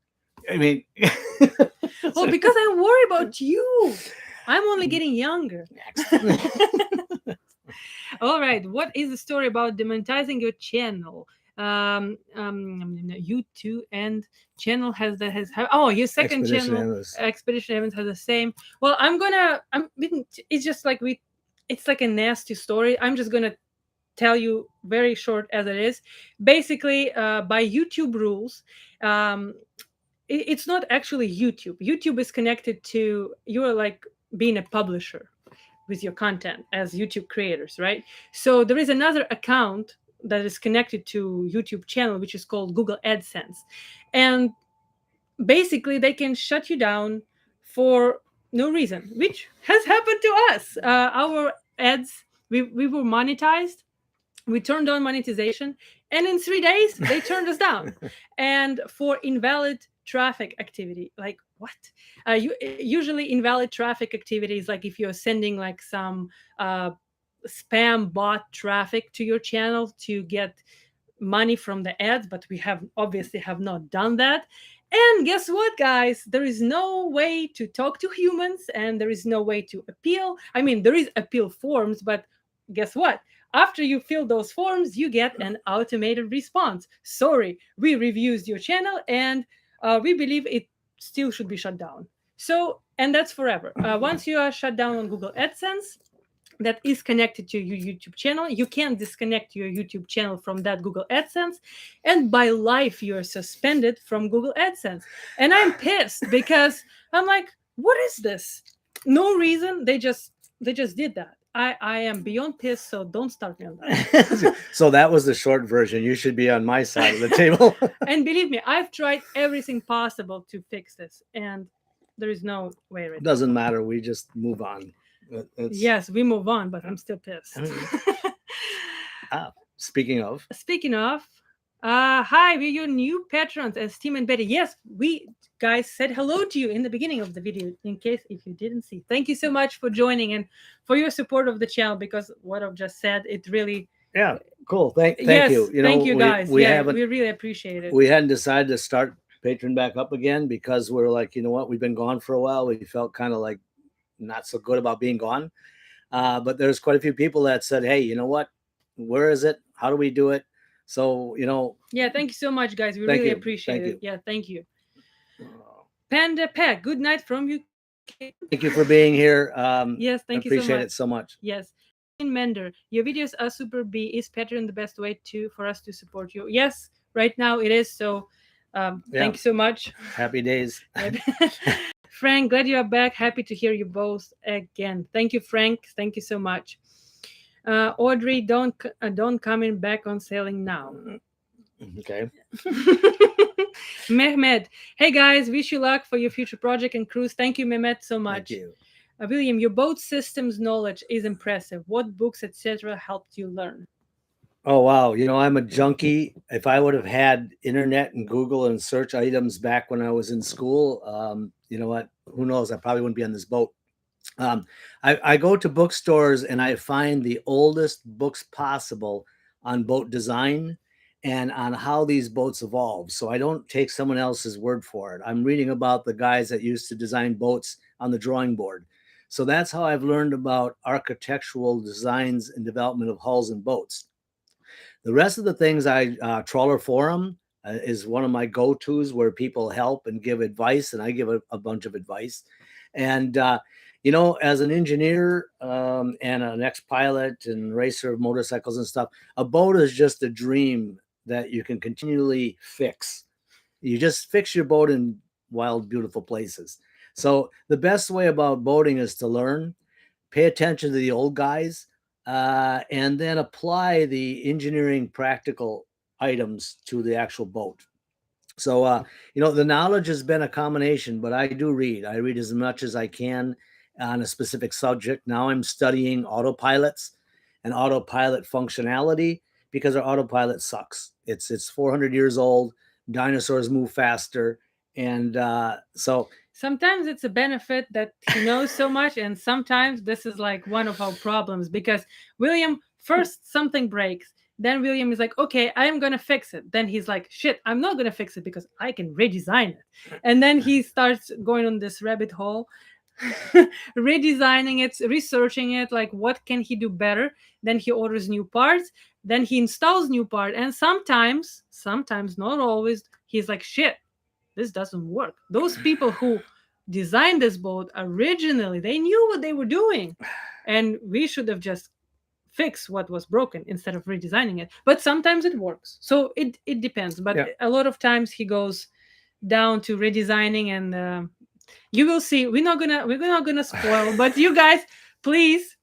I mean, well, because I worry about you. I'm only getting younger. All right. What is the story about demonetizing your channel? YouTube and channel your second channel Expedition Evans has the same. Well, it's just like it's like a nasty story. I'm just gonna tell you very short as it is. Basically, by YouTube rules, it's not actually YouTube. YouTube is connected to, you're like being a publisher with your content as YouTube creators, right? So there is another account that is connected to YouTube channel, which is called Google AdSense. And basically they can shut you down for no reason, which has happened to us. Our ads, we were monetized. We turned on monetization, and in 3 days they turned us down. And for invalid traffic activity, like what? Usually invalid traffic activity is like if you're sending like some spam bot traffic to your channel to get money from the ads, but we obviously have not done that. And guess what, guys? There is no way to talk to humans and there is no way to appeal. I mean, there is appeal forms, but guess what? After you fill those forms, you get an automated response. Sorry, we reviewed your channel and we believe it still should be shut down. So, and that's forever. Once you are shut down on Google AdSense, that is connected to your YouTube channel, you can't disconnect your YouTube channel from that Google AdSense. And by life, you're suspended from Google AdSense. And I'm pissed because I'm like, what is this? No reason. They just did that. I am beyond pissed, so don't start me on that. So that was the short version. You should be on my side of the table. And believe me, I've tried everything possible to fix this, and there is no way. It doesn't matter. We just move on. Yes, we move on, but I'm still pissed. Speaking of, Hi, we're your new patrons as Tim and Betty. Yes, we guys said hello to you in the beginning of the video, in case if you didn't see. Thank you so much for joining and for your support of the channel, because what I've just said, it really. Yeah, cool. Thank Yes, you. You know, thank you guys. we Yeah, haven't we really appreciate it. we hadn't decided to start Patreon back up again because we're like, you know what, we've been gone for a while. We felt kind of like not so good about being gone. But there's quite a few people that said, hey, you know what? Where is it? How do we do it? So, you know, Yeah, thank you so much, guys. We thank really you. appreciate Thank it. you. Yeah, thank you. Panda Pet, good night from UK. Thank you for being here. Yes, I thank you so appreciate much. it so much. Yes. Mender, your videos are super B. Is Patreon the best way for us to support you? Yes, right now it is. So thank you so much. Happy days. Frank, glad you are back. Happy to hear you both again. Thank you, Frank. Thank you so much. Audrey, don't coming back on sailing now. Okay. Mehmet, hey guys, wish you luck for your future project and cruise. Thank you, Mehmet, so much. Thank you. William, your boat systems knowledge is impressive. What books, etc., helped you learn? Oh wow, you know, I'm a junkie. If I would have had internet and Google and search items back when I was in school, you know what? Who knows? I probably wouldn't be on this boat. I go to bookstores and I find the oldest books possible on boat design and on how these boats evolve. So I don't take someone else's word for it. I'm reading about the guys that used to design boats on the drawing board. So that's how I've learned about architectural designs and development of hulls and boats. The rest of the things Trawler Forum is one of my go-tos where people help and give advice, and I give a bunch of advice. And you know, as an engineer and an ex-pilot and racer of motorcycles and stuff, a boat is just a dream that you can continually fix. You just fix your boat in wild, beautiful places. So the best way about boating is to learn, pay attention to the old guys, and then apply the engineering practical items to the actual boat. So, you know, the knowledge has been a combination, but I do read. I read as much as I can on a specific subject. Now I'm studying autopilots and autopilot functionality because our autopilot sucks. It's 400 years old. Dinosaurs move faster, and so sometimes it's a benefit that he knows so much, and sometimes this is like one of our problems, because William, first something breaks, then William is like, okay, I'm gonna fix it, then he's like, shit, I'm not gonna fix it because I can redesign it, and then he starts going on this rabbit hole. Redesigning it, researching it, like what can he do better, then he orders new parts, then he installs new part, and sometimes, not always, he's like, shit, this doesn't work. Those people who designed this boat originally, they knew what they were doing, and we should have just fixed what was broken instead of redesigning it. But sometimes it works, so it depends. But a lot of times he goes down to redesigning, and you will see. We're not gonna spoil, but you guys, please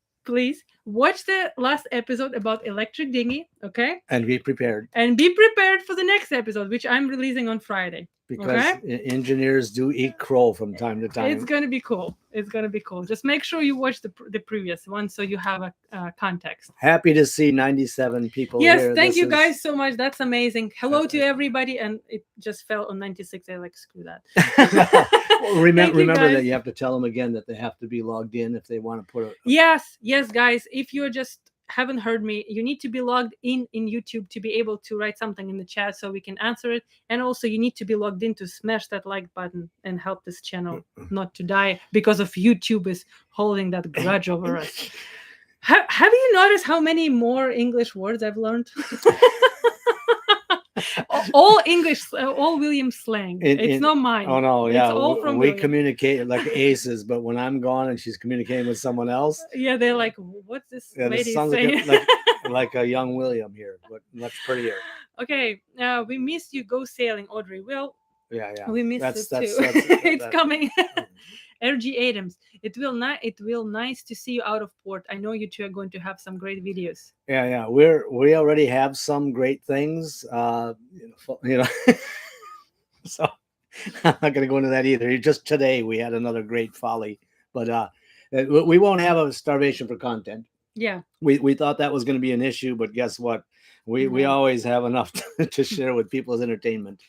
watch the last episode about electric dinghy, okay? And be prepared. And be prepared for the next episode, which I'm releasing on Friday. Because engineers do eat crow from time to time. It's gonna be cool. It's gonna be cool. Just make sure you watch the previous one so you have a context. Happy to see 97 people yes, here. Thank you guys so much. That's amazing. Hello to everybody, and it just fell on 96. I like, screw that. Well, remember that you have to tell them again that they have to be logged in if they want to put a yes, guys. If you're just haven't heard me, you need to be logged in YouTube to be able to write something in the chat so we can answer it, and also you need to be logged in to smash that like button and help this channel not to die because of YouTube is holding that grudge over us. Have you noticed how many more English words I've learned? All English, all William slang. It's not mine. Oh no, yeah, it's all from we William. Communicate like aces, but when I'm gone and she's communicating with someone else, yeah, they're like, "What's this lady saying?" like a young William here, but much prettier. Okay, we missed you. Go sailing, Audrey. Well, yeah, we missed it too. It's coming. RG Adams, it will nice to see you out of port. I know you two are going to have some great videos. Yeah, we already have some great things, you know. So I'm not going to go into that either. Just today we had another great folly, but we won't have a starvation for content. Yeah, we thought that was going to be an issue, but guess what? We always have enough to share with people's entertainment.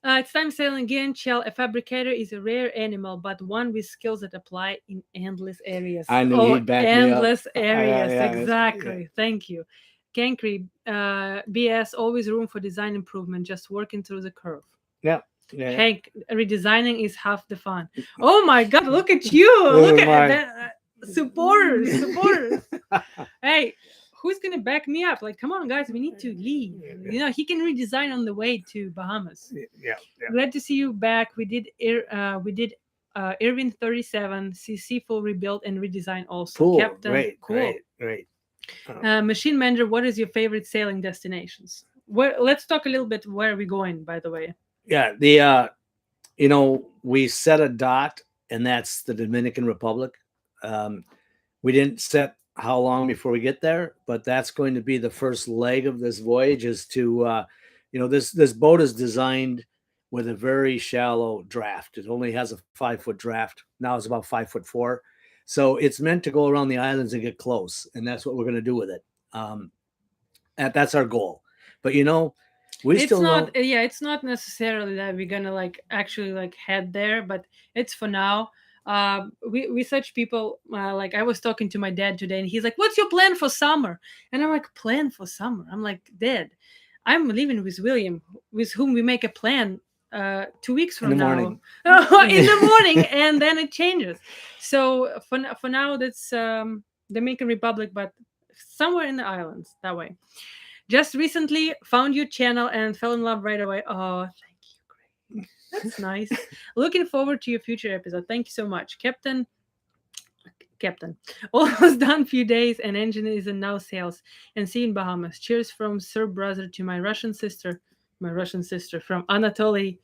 It's time sailing again. Shell, a fabricator is a rare animal, but one with skills that apply in endless areas. I knew Oh, he'd back me up. endless areas. Yeah, Exactly. Thank you. Cankry, BS, always room for design improvement, just working through the curve. yeah. Yeah. Hank, redesigning is half the fun. Oh my God, look at you. Oh Look at my. that. Supporters. Hey, who's going to back me up? Like, come on, guys, we need to leave. You know, he can redesign on the way to Bahamas. Yeah. Glad to see you back. We did Irvin 37 CC full rebuild and redesign also. Cool. Captain, cool. Great. Machine Mender, what is your favorite sailing destinations? Let's talk a little bit where are we going, by the way. Yeah, we set a dot, and that's the Dominican Republic. We didn't set how long before we get there, but that's going to be the first leg of this voyage. Is to, this boat is designed with a very shallow draft. It only has a 5-foot draft. Now it's about 5'4". So it's meant to go around the islands and get close, and that's what we're going to do with it. That's our goal. But it's not necessarily that we're gonna actually head there, but it's for now. We such people, I was talking to my dad today, and he's like, "What's your plan for summer?" And I'm like, "Plan for summer?" I'm like, "Dad, I'm living with William, with whom we make a plan 2 weeks from now morning. in the morning, and then it changes." So for now, that's Dominican Republic, but somewhere in the islands that way. Just recently found your channel and fell in love right away. Oh, thank you. Great. That's nice. Looking forward to your future episode. Thank you so much. Captain. Almost done few days and engine is in now sales and see in Bahamas. Cheers from Sir Brother to my Russian sister from Anatoly.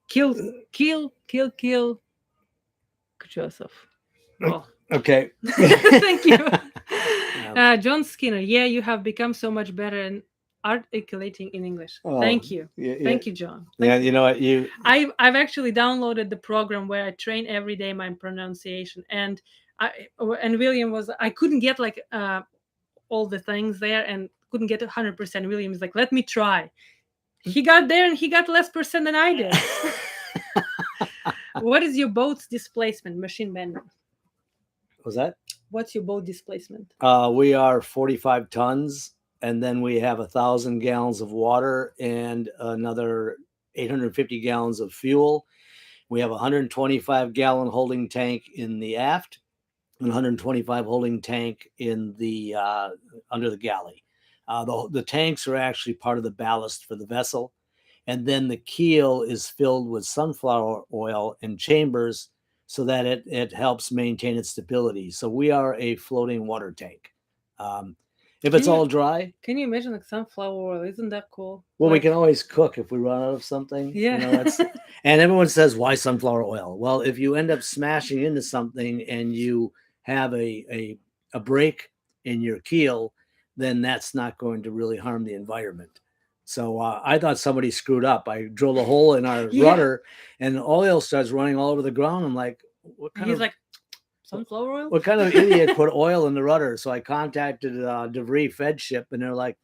Kill. Kuchosov. Oh. Okay. Thank you. John Skinner, you have become so much better in articulating in English. Thank you. Thank you, John. You know what? I've actually downloaded the program where I train every day my pronunciation, and William I couldn't get all the things there and couldn't get 100%. William is like, let me try. He got there and he got less percent than I did. What is your boat's displacement, machine bender? Was that? What's your boat displacement? We are 45 tons, and then we have 1,000 gallons of water and another 850 gallons of fuel. We have a 125-gallon holding tank in the aft, and 125 holding tank in the under the galley. The tanks are actually part of the ballast for the vessel, and then the keel is filled with sunflower oil and chambers, so that it helps maintain its stability. So we are a floating water tank. If it's all dry. Can you imagine sunflower oil? Isn't that cool? Well, we can always cook if we run out of something. Yeah. And everyone says, why sunflower oil? Well, if you end up smashing into something and you have a break in your keel, then that's not going to really harm the environment. So I thought somebody screwed up. I drilled a hole in our rudder, and oil starts running all over the ground. I'm like, what kind of sunflower oil? What kind of idiot put oil in the rudder? So I contacted DeVries Fed Ship, and they're like,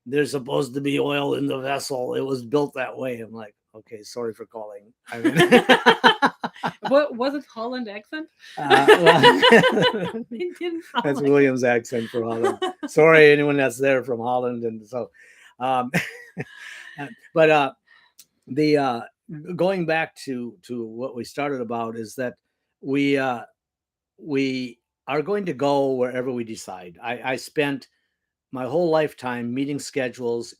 there's supposed to be oil in the vessel. It was built that way. I'm like, okay, sorry for calling. I mean, what was it? Holland accent? That's William's accent for Holland. Sorry, anyone that's there from Holland. And so, but the going back to what we started about is that we are going to go wherever we decide. I spent my whole lifetime meeting schedules,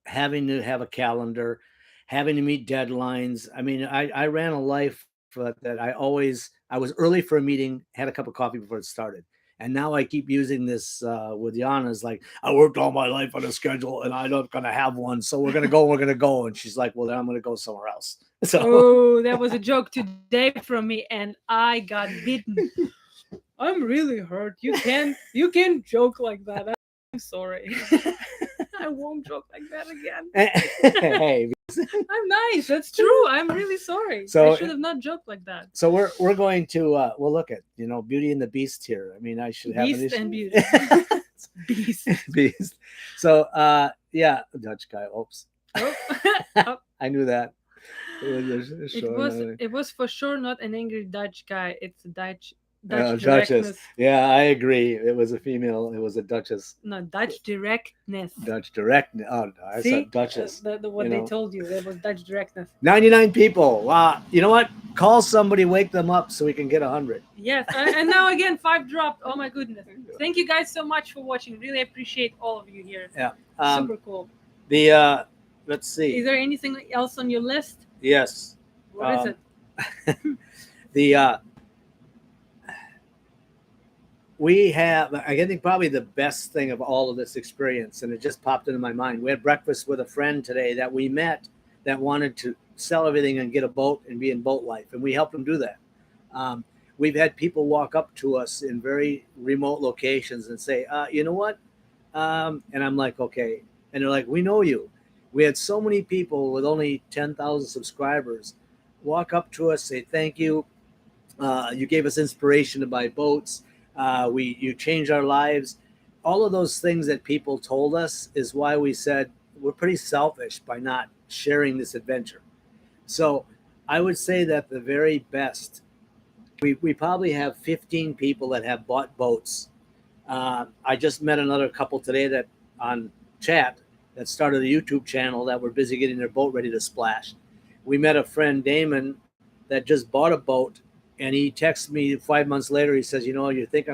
having to have a calendar, having to meet deadlines. I mean, I ran a life that I was early for a meeting, had a cup of coffee before it started. And now I keep using this with Yana. It's like, I worked all my life on a schedule and I'm not going to have one. So we're going to go. And she's like, well, then I'm going to go somewhere else. So that was a joke today from me. And I got beaten. I'm really hurt. You can't joke like that. I'm sorry. I won't joke like that again. Hey, I'm nice. That's true. I'm really sorry. So I should have not joked like that. So we're going to we'll look at Beauty and the Beast here. I mean, I should have Beast and Beauty. Beast. Beast. So yeah, Dutch guy. Oops. Oh. Oh, I knew that. it was for sure not an angry Dutch guy. It's a Dutch Duchess. directness. Yeah, I agree. It was a female. It was a Duchess. No, Dutch directness. Dutch direct. Oh, I See, said Duchess. what you they know. told you, that was Dutch directness. 99 people. Wow. You know what? Call somebody, wake them up so we can get 100. Yes, and now again 5 dropped. Oh my goodness! Thank you guys so much for watching. Really appreciate all of you here. Yeah. Super cool. The let's see. Is there anything else on your list? Yes. What is it? The we have, I think, probably the best thing of all of this experience, and it just popped into my mind. We had breakfast with a friend today that we met that wanted to sell everything and get a boat and be in boat life, and we helped him do that. We've had people walk up to us in very remote locations and say, you know what? And I'm like, okay. And they're like, we know you. We had so many people with only 10,000 subscribers walk up to us, say, thank you. You gave us inspiration to buy boats. You changed our lives. All of those things that people told us is why we said we're pretty selfish by not sharing this adventure. So I would say that the very best, we probably have 15 people that have bought boats. I just met another couple today that on chat that started a YouTube channel that were busy getting their boat ready to splash. We met a friend, Damon, that just bought a boat, and he texted me 5 months later. He says, you think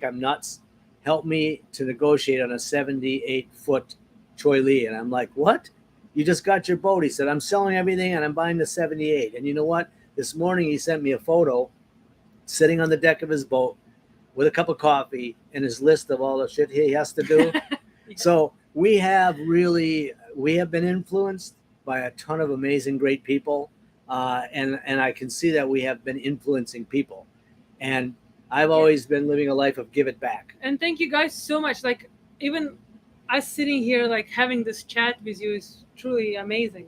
I'm nuts? Help me to negotiate on a 78-foot Choi Lee. And I'm like, what? You just got your boat. He said, I'm selling everything and I'm buying the 78. And you know what? This morning he sent me a photo sitting on the deck of his boat with a cup of coffee and his list of all the shit he has to do. Yeah. So we have been influenced by a ton of amazing, great people. And I can see that we have been influencing people. And I've always been living a life of give it back. And thank you guys so much. Like, even us sitting here, like having this chat with you is truly amazing.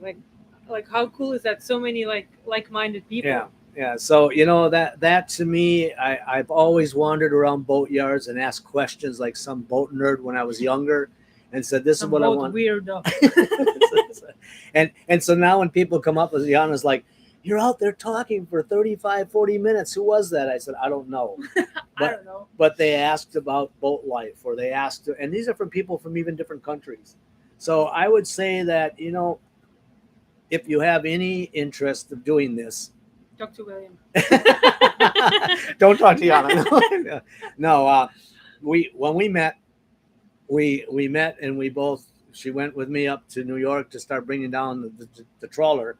Like how cool is that? So many like-minded people. Yeah. Yeah. So, that to me, I've always wandered around boat yards and asked questions like some boat nerd when I was younger and said, this Some is what I boat want. Weirdo. and so now when people come up with Jana's like, you're out there talking for 35, 40 minutes. Who was that? I said, I don't know. I don't know. But they asked about boat life, or they asked, and these are from people from even different countries. So I would say that, if you have any interest of doing this, talk to William. Don't talk to Jana. No, when we met, we met and she went with me up to New York to start bringing down the trawler.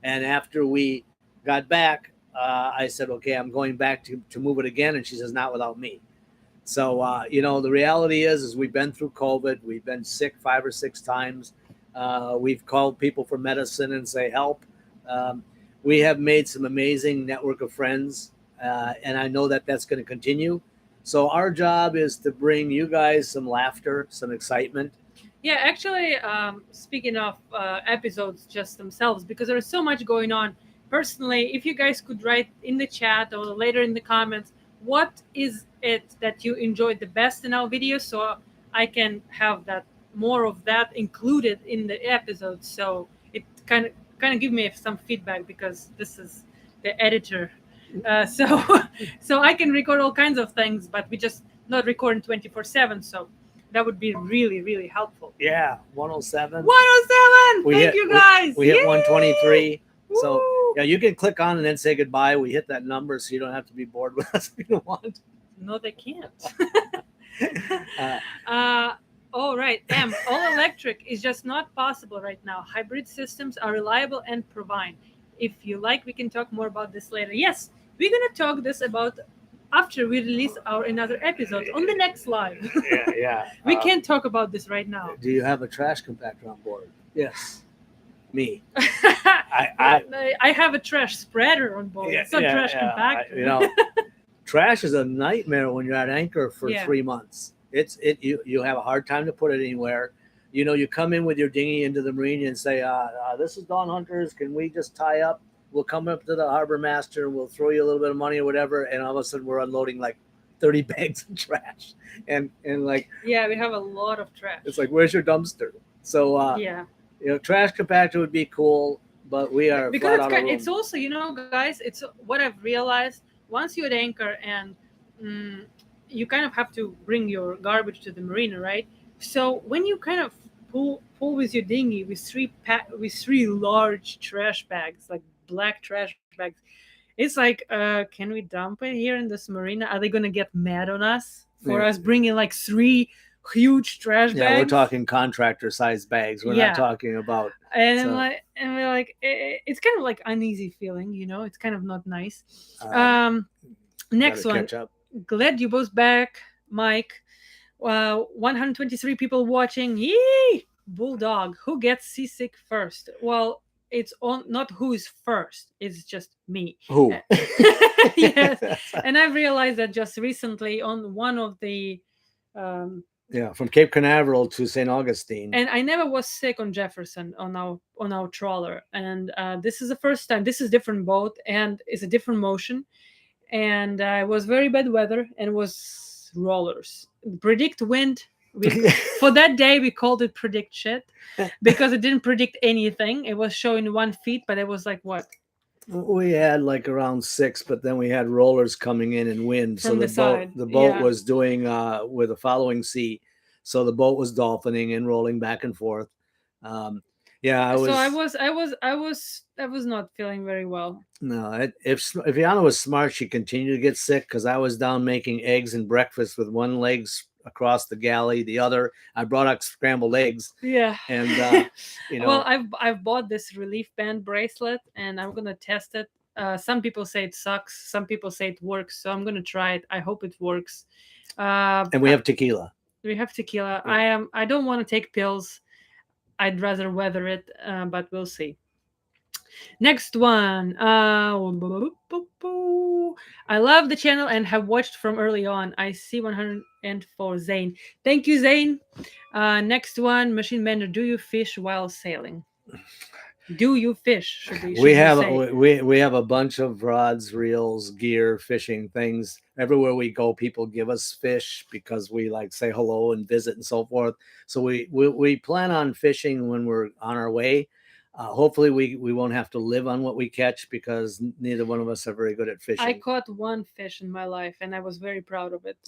And after we got back, I said, okay, I'm going back to move it again. And she says, not without me. So, the reality is we've been through COVID. We've been sick 5 or 6 times. We've called people for medicine and say, help. We have made some amazing network of friends. And I know that that's going to continue. So our job is to bring you guys some laughter, some excitement. Yeah, actually, speaking of episodes just themselves, because there's so much going on. Personally, if you guys could write in the chat or later in the comments, what is it that you enjoyed the best in our videos, so I can have more of that included in the episode. So it kind of give me some feedback, because this is the editor. So I can record all kinds of things, but we just not recording 24/7. So that would be really, really helpful. Yeah, 107. 107! Thank you guys! We hit 123. So, Woo! yeah, you can click on and then say goodbye. We hit that number, so you don't have to be bored with us if you don't want. No, they can't. All right, all electric is just not possible right now. Hybrid systems are reliable and provide. If you like, we can talk more about this later. Yes, we're going to talk this about after we release our another episode on the next live. Yeah. We can't talk about this right now. Do you have a trash compactor on board? Yes. Me. I have a trash spreader on board. It's not trash compactor. Trash is a nightmare when you're at anchor for 3 months. You have a hard time to put it anywhere. You come in with your dinghy into the marina and say, this is Dawn Hunters. Can we just tie up? We'll come up to the harbor master. We'll throw you a little bit of money or whatever. And all of a sudden we're unloading like 30 bags of trash, and like Yeah, we have a lot of trash. it's like, where's your dumpster? So Yeah, trash compactor would be cool, but we are because flat out of room. it's also, guys, it's what I've realized. Once you're at anchor and you kind of have to bring your garbage to the marina, right? So when you kind of pull with your dinghy with three large trash bags, like black trash bags, it's like, can we dump it here in this marina? Are they gonna get mad on us for Yeah. us bringing like three huge trash bags? Yeah, we're talking contractor sized bags. We're Yeah. not talking about. And So- I'm like, and we're like, it's kind of like uneasy feeling, it's kind of not nice. Next gotta one, catch up. glad you both back, Mike. 123 people watching. Yee! Bulldog, who gets seasick first? Well, it's on not who is first, it's just me. Who? Yes. And I've realized that just recently on one of the Yeah, from Cape Canaveral to St. Augustine. and I never was sick on Jefferson on our trawler, and this is the first time. This is different boat and it's a different motion, and it was very bad weather and it was rollers. Predict wind. For that day we called it predict shit because it didn't predict anything. It was showing 1 feet, but it was like what? We had like around 6, but then we had rollers coming in and wind. From the side, the boat yeah. was doing with a following sea, so the boat was dolphining and rolling back and forth. Yeah, I was. So I was not feeling very well. No, if Yana was smart, she'd continue to get sick because I was down making eggs and breakfast with one leg across the galley, the other I brought up scrambled eggs. Yeah. And Well, I've bought this relief band bracelet and I'm gonna test it. Some people say it sucks, some people say it works, so I'm gonna try it. I hope it works. And we have tequila. We have tequila. I don't want to take pills. I'd rather weather it, but we'll see. Next one. I love the channel and have watched from early on. I see 104 Zane. Thank you, Zane. Next one, Machine Bender. Do you fish while sailing? Do you fish? We have a bunch of rods, reels, gear, fishing things. Everywhere we go, people give us fish because we like say hello and visit and so forth. So we plan on fishing when we're on our way. Hopefully we won't have to live on what we catch because neither one of us are very good at fishing. I caught one fish in my life and I was very proud of it.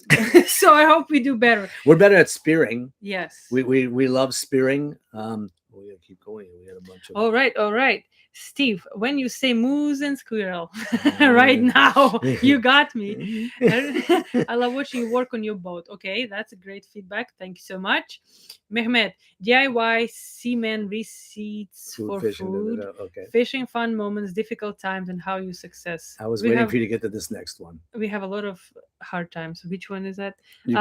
So I hope we do better. We're better at spearing. Yes. We love spearing. We gotta keep going. We got a bunch of. All right. Steve, when you say moose and squirrel, right now, you got me. I love watching you work on your boat. Okay, that's a great feedback. Thank you so much. Mehmet, DIY seaman receipts for food, Okay. fishing fun moments, difficult times, and how you success. I was waiting for you to get to this next one. We have a lot of hard times. Which one is that? You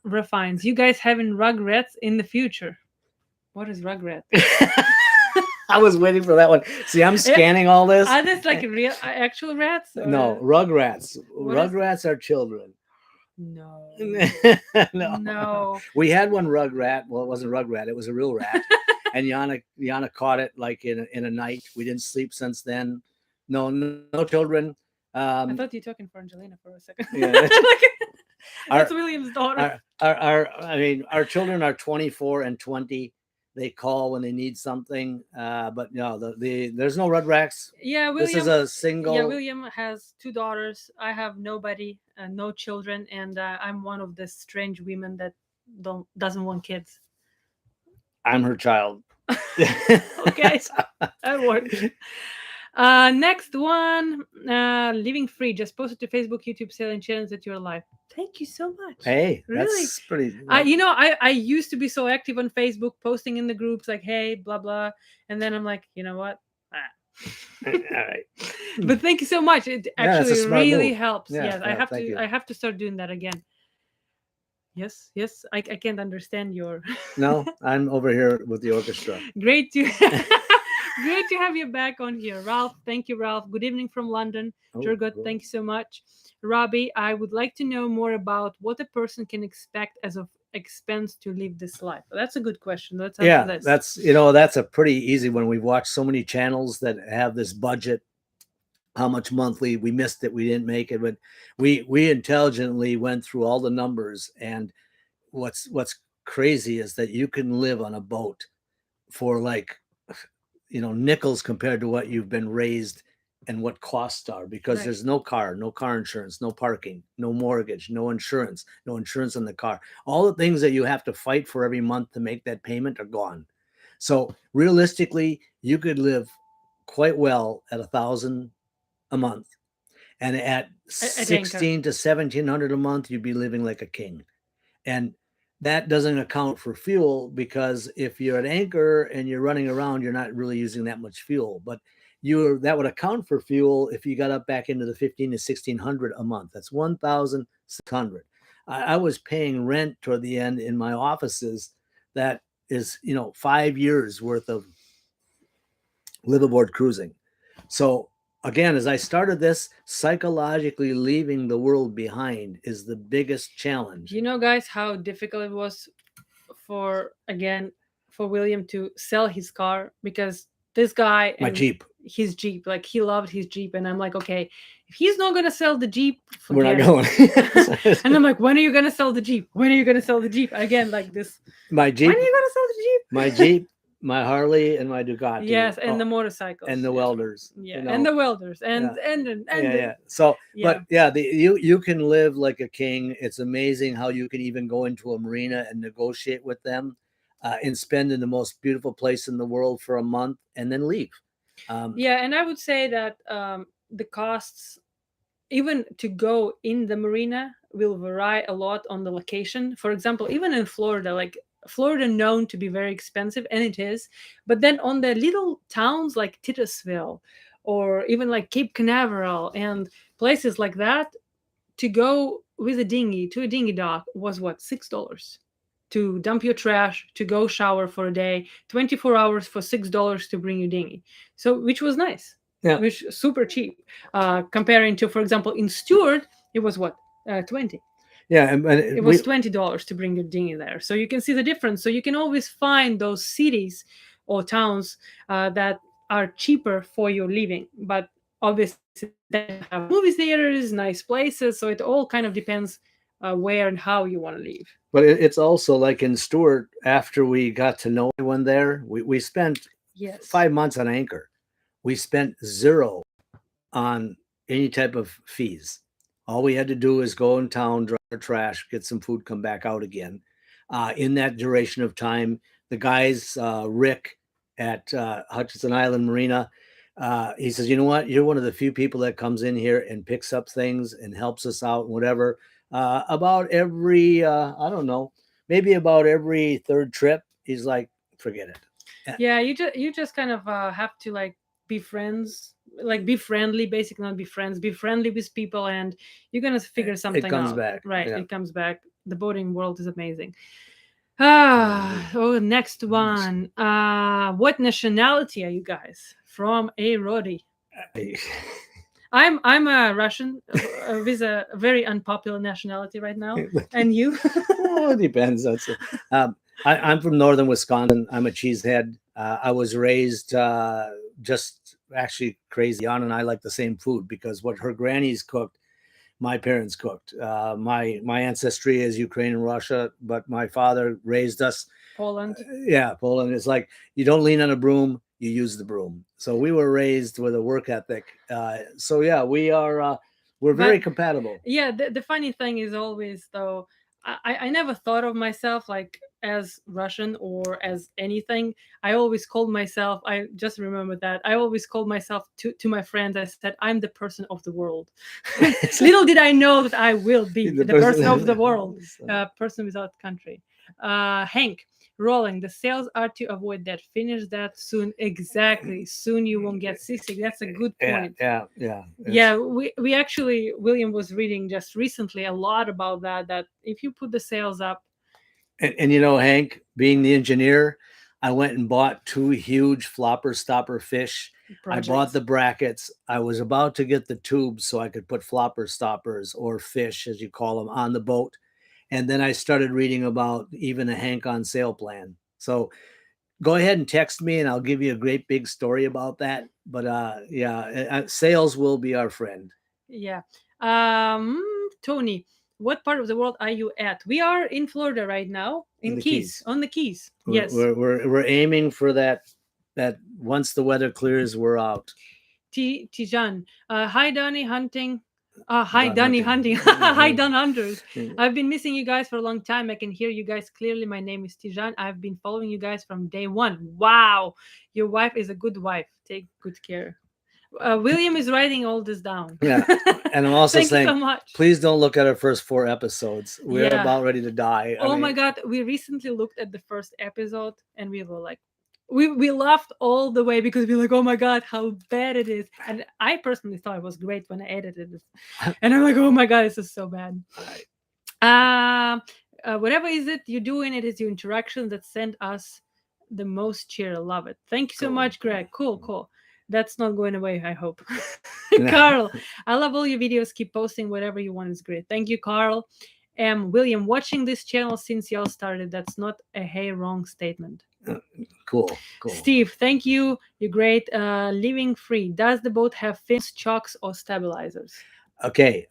Refines. You guys having rugrats in the future? What is rugrat? I was waiting for that one. See, I'm scanning all this. Are these like real actual rats? Or... No, rugrats. What Rugrats are children. No. No. We had one rugrat. Well, it wasn't a rugrat. It was a real rat. And Yana caught it like in a night. We didn't sleep since then. No children. I thought you were talking for Angelina for a second. Yeah. That's William's daughter. Our children are 24 and 20. They call when they need something, but no, there's no rugrats. Yeah, William. This is a single. Yeah, William has 2 daughters. I have nobody, no children, and I'm one of the strange women that doesn't want kids. I'm her child. Okay, that works. Next one, living free. Just posted to Facebook, YouTube, sailing challenge that you're alive. Thank you so much. Hey, really? That's pretty. I used to be so active on Facebook, posting in the groups like, hey, blah blah, and then I'm like, you know what? All right. But thank you so much. It actually really move. helps. Yeah, yes, I have to start doing that again. Yes. I can't understand your. No, I'm over here with the orchestra. Great to have you back on here, Ralph. Thank you, Ralph. Good evening from London. Jurgut, cool. Thank you so much. Robbie, I would like to know more about what a person can expect as of expense to live this life. That's a good question. Let's answer this. That's a pretty easy one. We've watched so many channels that have this budget how much monthly we missed it, we didn't make it, but we intelligently went through all the numbers. And what's crazy is that you can live on a boat for like, nickels compared to what you've been raised and what costs are, because Right. there's no car insurance, no parking, no mortgage, no insurance on the car. All the things that you have to fight for every month to make that payment are gone. So realistically, you could live quite well at 1,000 a month, and at At Anchor. 16 to 1,700 a month, you'd be living like a king. And that doesn't account for fuel, because if you're at Anchor and you're running around, you're not really using that much fuel. But that would account for fuel if you got up back into the 15 to 1,600 a month. That's 1,600. I was paying rent toward the end in my offices. That is, 5 years worth of liveaboard cruising. So again, as I started this, psychologically leaving the world behind is the biggest challenge. You know, guys, how difficult it was for William to sell his car, because this guy My and Jeep. his Jeep, like he loved his Jeep, and I'm like, okay, if he's not gonna sell the Jeep, We're forget not it. going. And I'm like, when are you gonna sell the Jeep? When are you gonna sell the Jeep? Again, like this. My Jeep. When are you gonna sell the Jeep? My Jeep, my Harley, and my Ducati. Yes, and the motorcycles. And the welders. Yeah, and the welders, and yeah. So, yeah. but yeah, you can live like a king. It's amazing how you can even go into a marina and negotiate with them, and spend in the most beautiful place in the world for a month and then leave. Yeah, and I would say that the costs, even to go in the marina, will vary a lot on the location. For example, even in Florida, like Florida known to be very expensive, and it is, but then on the little towns like Titusville or even like Cape Canaveral and places like that, to go with a dinghy to a dinghy dock was what, $6 to dump your trash, to go shower for a day, 24 hours for $6 to bring your dinghy. So, which was nice. Yeah. Which super cheap. Comparing to, for example, in Stewart, it was what, 20. Yeah, and It was $20 to bring your dinghy there. So you can see the difference. So you can always find those cities or towns that are cheaper for your living, but obviously they have movie theaters, nice places. So it all kind of depends where and how you want to live. But it's also like in Stewart, after we got to know everyone there, we spent 5 months on Anchor. We spent zero on any type of fees. All we had to do is go in town, drop our trash, get some food, come back out again. In that duration of time, the guys, Rick at Hutchinson Island Marina, he says, you know what? You're one of the few people that comes in here and picks up things and helps us out and whatever. About every, I don't know, maybe about every third trip, he's like, forget it. Yeah, you just kind of have to like be friends, like be friendly, basically, not be friends, be friendly with people, and you're gonna figure something out. It comes back. Right, Yeah. it comes back. The boating world is amazing. Oh, next one. What nationality are you guys? From a Roddy. I'm a Russian with a very unpopular nationality right now. And you? Well, it depends. I'm from northern Wisconsin. I'm a cheesehead. I was raised just actually crazy. Jan and I like the same food, because what her grannies cooked, my parents cooked. My ancestry is Ukraine and Russia, but my father raised us Poland. Yeah, Poland. It's like you don't lean on a broom, you use the broom. So we were raised with a work ethic. So yeah, we're very compatible. Yeah, the funny thing is always, though, I never thought of myself like as Russian or as anything. I always called myself, I just remember that, I always called myself to my friends, I said, I'm the person of the world. Little did I know that I will be the person of the world, person without country. Hank, rolling, the sails are to avoid that. Finish that soon. Exactly. Soon you won't get seasick. That's a good point. Yeah. We actually, William was reading just recently a lot about that if you put the sails up. And you know, Hank, being the engineer, I went and bought 2 huge flopper stopper fish. Projects. I bought the brackets. I was about to get the tubes so I could put flopper stoppers, or fish, as you call them, on the boat. And then I started reading about even a Hank on sail plan. So go ahead and text me and I'll give you a great big story about that. But sales will be our friend. Yeah. Tony, what part of the world are you at? We are in Florida right now, In in the Keys, Keys. on the Keys. We're, Yes. we're aiming for that once the weather clears, we're out. Tijan. Hi, Donnie Hunting. Hi, Done Donnie hunting. Hunting. Hi, Don Hunters. I've been missing you guys for a long time. I can hear you guys clearly. My name is Tijan. I've been following you guys from day one. Wow. Your wife is a good wife. Take good care. William is writing all this down. Yeah. And I'm also Thank you saying, so much. please don't look at our first 4 episodes. We're Yeah. about ready to die. Oh my God. We recently looked at the first episode and we were like, we laughed all the way because we were like, oh my God, how bad it is. And I personally thought it was great when I edited it. And I'm like, oh my God, this is so bad. Whatever is it you're doing, it is your interaction that sent us the most cheer. I love it. Thank you so Cool. much, Greg. Cool. That's not going away, I hope. Carl, I love all your videos. Keep posting whatever you want. Is great. Thank you, Carl. William, watching this channel since y'all started. That's not a hey wrong statement. Cool. Steve, thank you. You're great. Living free. Does the boat have fins, chocks, or stabilizers? Okay.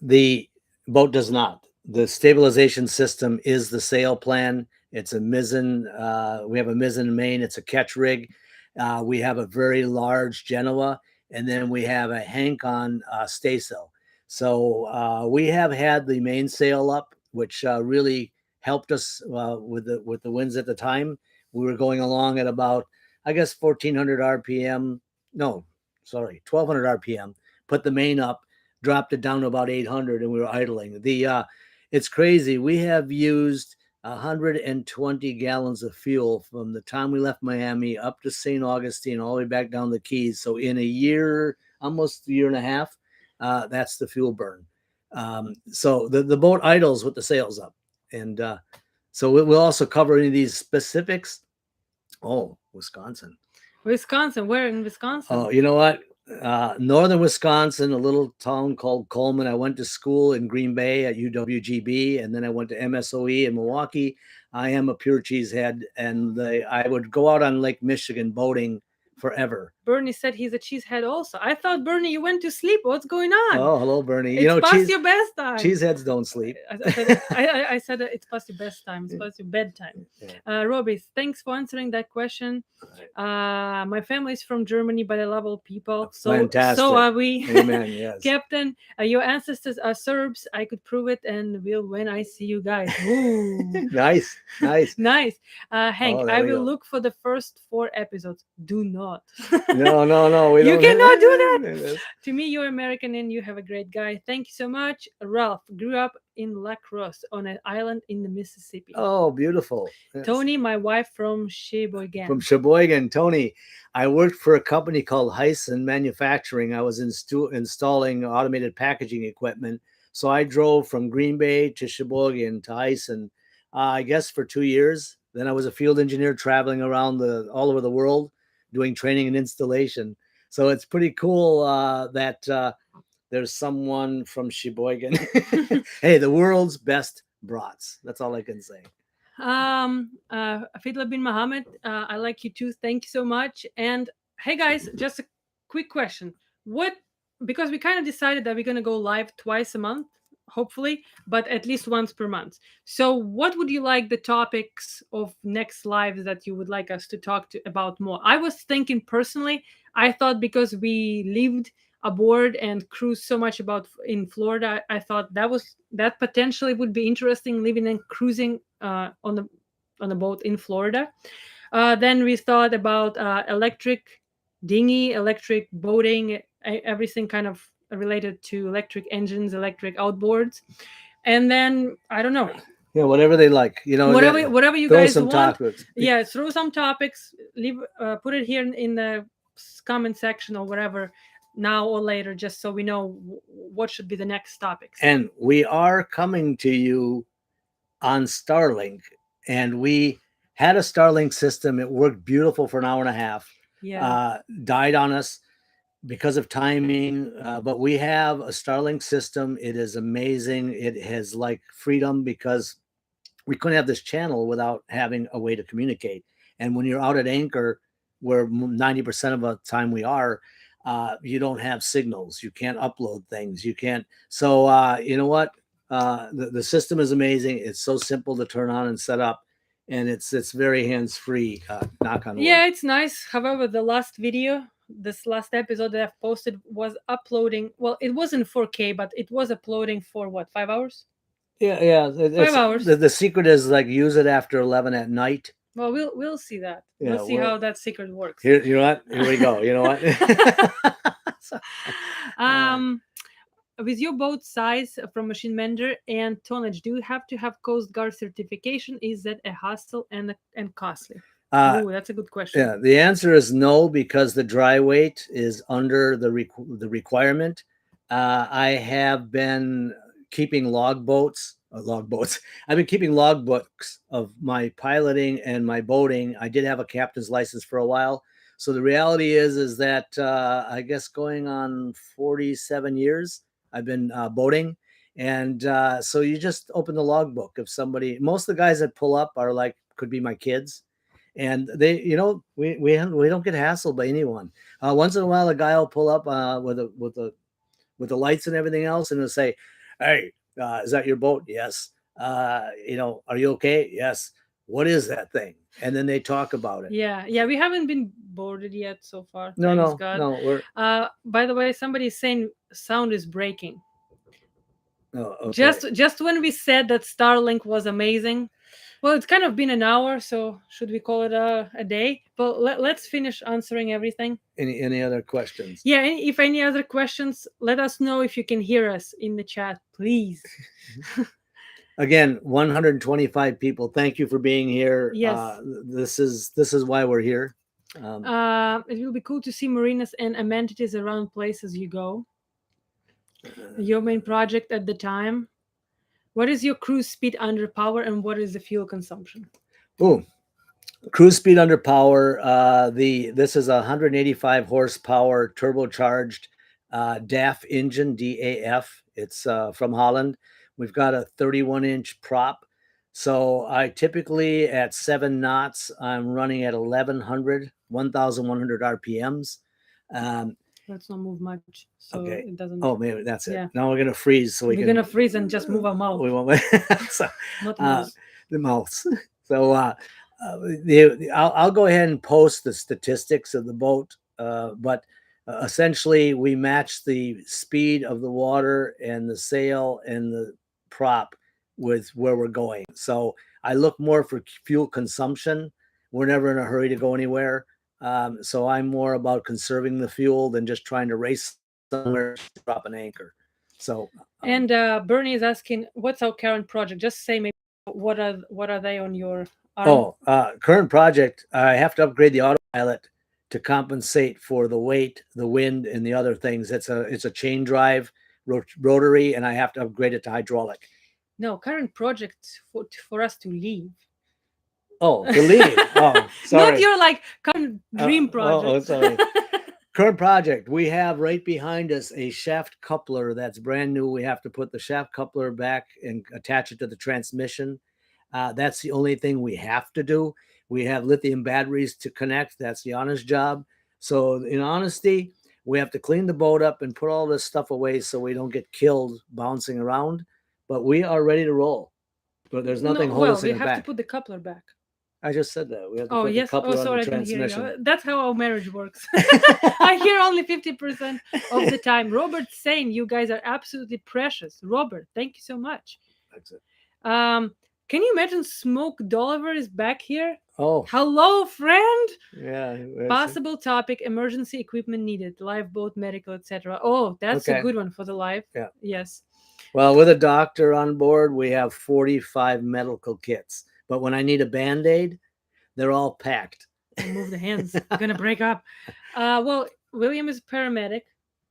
The boat does not. The stabilization system is the sail plan. It's a mizzen. We have a mizzen main. It's a catch rig. We have a very large Genoa, and then we have a Hank-on staysail. So we have had the mainsail up, which really helped us with the winds at the time. We were going along at about, I guess, 1400 RPM. No, sorry, 1200 RPM. Put the main up, dropped it down to about 800, and we were idling. It's crazy. We have used 120 gallons of fuel from the time we left Miami up to St. Augustine, all the way back down the Keys. So in a year, almost a year and a half, that's the fuel burn. So the boat idles with the sails up. And so we'll also cover any of these specifics. Oh, Wisconsin. Wisconsin. Where in Wisconsin? Oh, you know what? Northern Wisconsin, a little town called Coleman. I went to school in Green Bay at UWGB, and then I went to MSOE in Milwaukee. I am a pure cheesehead, and I would go out on Lake Michigan boating forever. Bernie said he's a cheesehead also. I thought, Bernie, you went to sleep. What's going on? Oh, hello, Bernie. It's past your best time. Cheeseheads don't sleep. I said it's past your best time. It's past your bedtime. Yeah. Robbie, thanks for answering that question. My family is from Germany, but I love all people. Fantastic. So are we. Amen. Yes. Captain, your ancestors are Serbs. I could prove it and will when I see you guys. Ooh. Nice. Nice. Hank, I will go. look for the first 4 episodes. Do not. No. We You don't cannot do that. To me, you're American and you have a great guy. Thank you so much. Ralph grew up in La Crosse on an island in the Mississippi. Oh, beautiful. Yes. Tony, my wife from Sheboygan. From Sheboygan. Tony, I worked for a company called Hyson Manufacturing. I was installing automated packaging equipment. So I drove from Green Bay to Sheboygan to Hyson, I guess for 2 years. Then I was a field engineer traveling around all over the world doing training and installation. So it's pretty cool that there's someone from Sheboygan. Hey, the world's best brats. That's all I can say. Fidla bin Mohammed, I like you too. Thank you so much. And hey guys, just a quick question. Because we kind of decided that we're going to go live twice a month, hopefully, but at least once per month. So what would you like the topics of next lives that you would like us to talk about more? I was thinking personally, I thought because we lived aboard and cruised so much in Florida, I thought that potentially would be interesting, living and cruising on a boat in Florida. Then we thought about electric dinghy, electric boating, everything kind of related to electric engines, electric outboards. And then I don't know. Yeah, whatever they like, whatever you guys want. Topics. Yeah, throw some topics. Put it here in the comment section or whatever, now or later, just so we know what should be the next topics. And we are coming to you on Starlink, and we had a Starlink system. It worked beautiful for an hour and a half. Yeah. Died on us because of timing, but we have a Starlink system. It is amazing. It has like freedom because we couldn't have this channel without having a way to communicate. And when you're out at anchor, where 90% of the time we are, you don't have signals. You can't upload things. You can't. So you know what? The system is amazing. It's so simple to turn on and set up, and it's very hands free. Knock on wood. Yeah, it's nice. However, the last video, this last episode that I've posted was uploading. Well, it wasn't 4K, but it was uploading for what, 5 hours? Yeah. 5 hours. The secret is like use it after 11 at night. Well, we'll see that. Yeah, we'll see how that secret works. Here, you know what? Here we go. You know what? With your boat size from machine mender and tonnage, do you have to have Coast Guard certification? Is that a hassle and costly? Oh, that's a good question. Yeah, the answer is no, because the dry weight is under the requirement. I have been keeping logbooks. I've been keeping logbooks of my piloting and my boating. I did have a captain's license for a while. So the reality is that I guess going on 47 years, I've been boating. And so you just open the logbook. If somebody, most of the guys that pull up are like, could be my kids. And they, you know, we don't get hassled by anyone. Once in a while, a guy will pull up with the lights and everything else, and they'll say, "Hey, is that your boat?" Yes. You know, are you okay? Yes. What is that thing? And then they talk about it. Yeah. We haven't been boarded yet so far. No. We're. By the way, somebody's saying sound is breaking. Oh, okay. Just when we said that Starlink was amazing. Well, it's kind of been an hour, so should we call it a day? But let's finish answering everything. Any other questions? Yeah, if any other questions, let us know if you can hear us in the chat, please. Again, 125 people. Thank you for being here. Yes. This is why we're here. It will be cool to see marinas and amenities around places you go. Your main project at the time. What is your cruise speed under power, and what is the fuel consumption? Oh, cruise speed under power. This is a 185 horsepower turbocharged DAF engine, DAF. It's from Holland. We've got a 31-inch prop. So I typically at 7 knots, I'm running at 1,100 RPMs. Let's not move much, so okay. It doesn't. Oh, maybe that's it. Yeah. Now we're gonna freeze, so we're gonna freeze and just move our mouth. We won't. So, not mouse. The mouths. So I'll go ahead and post the statistics of the boat, but essentially we match the speed of the water and the sail and the prop with where we're going. So I look more for fuel consumption. We're never in a hurry to go anywhere. So I'm more about conserving the fuel than just trying to race somewhere to drop an anchor. So and Bernie is asking, what's our current project? Just say maybe what are they on your arm? Current project, I have to upgrade the autopilot to compensate for the weight, the wind, and the other things. It's a chain drive rotary, and I have to upgrade it to hydraulic. No, current project for us to leave. Oh, to leave. Oh, sorry. Not your like current dream project. Oh, sorry. Current project. We have right behind us a shaft coupler that's brand new. We have to put the shaft coupler back and attach it to the transmission. That's the only thing we have to do. We have lithium batteries to connect. That's the honest job. So in honesty, we have to clean the boat up and put all this stuff away so we don't get killed bouncing around. But we are ready to roll. But there's nothing holding us in the back. We have to put the coupler back. I just said that. We have to put the coupler on the transmission. That's how our marriage works. I hear only 50% of the time. Robert's saying you guys are absolutely precious. Robert, thank you so much. That's it. Can you imagine Smoke Dolliver is back here? Oh. Hello, friend. Yeah. Possible topic, emergency equipment needed, lifeboat, medical, etc. Oh, that's a good one for the live. Yeah. Yes. Well, with a doctor on board, we have 45 medical kits. But when I need a Band-Aid, they're all packed. Move the hands. I'm going to break up. Well, William is a paramedic.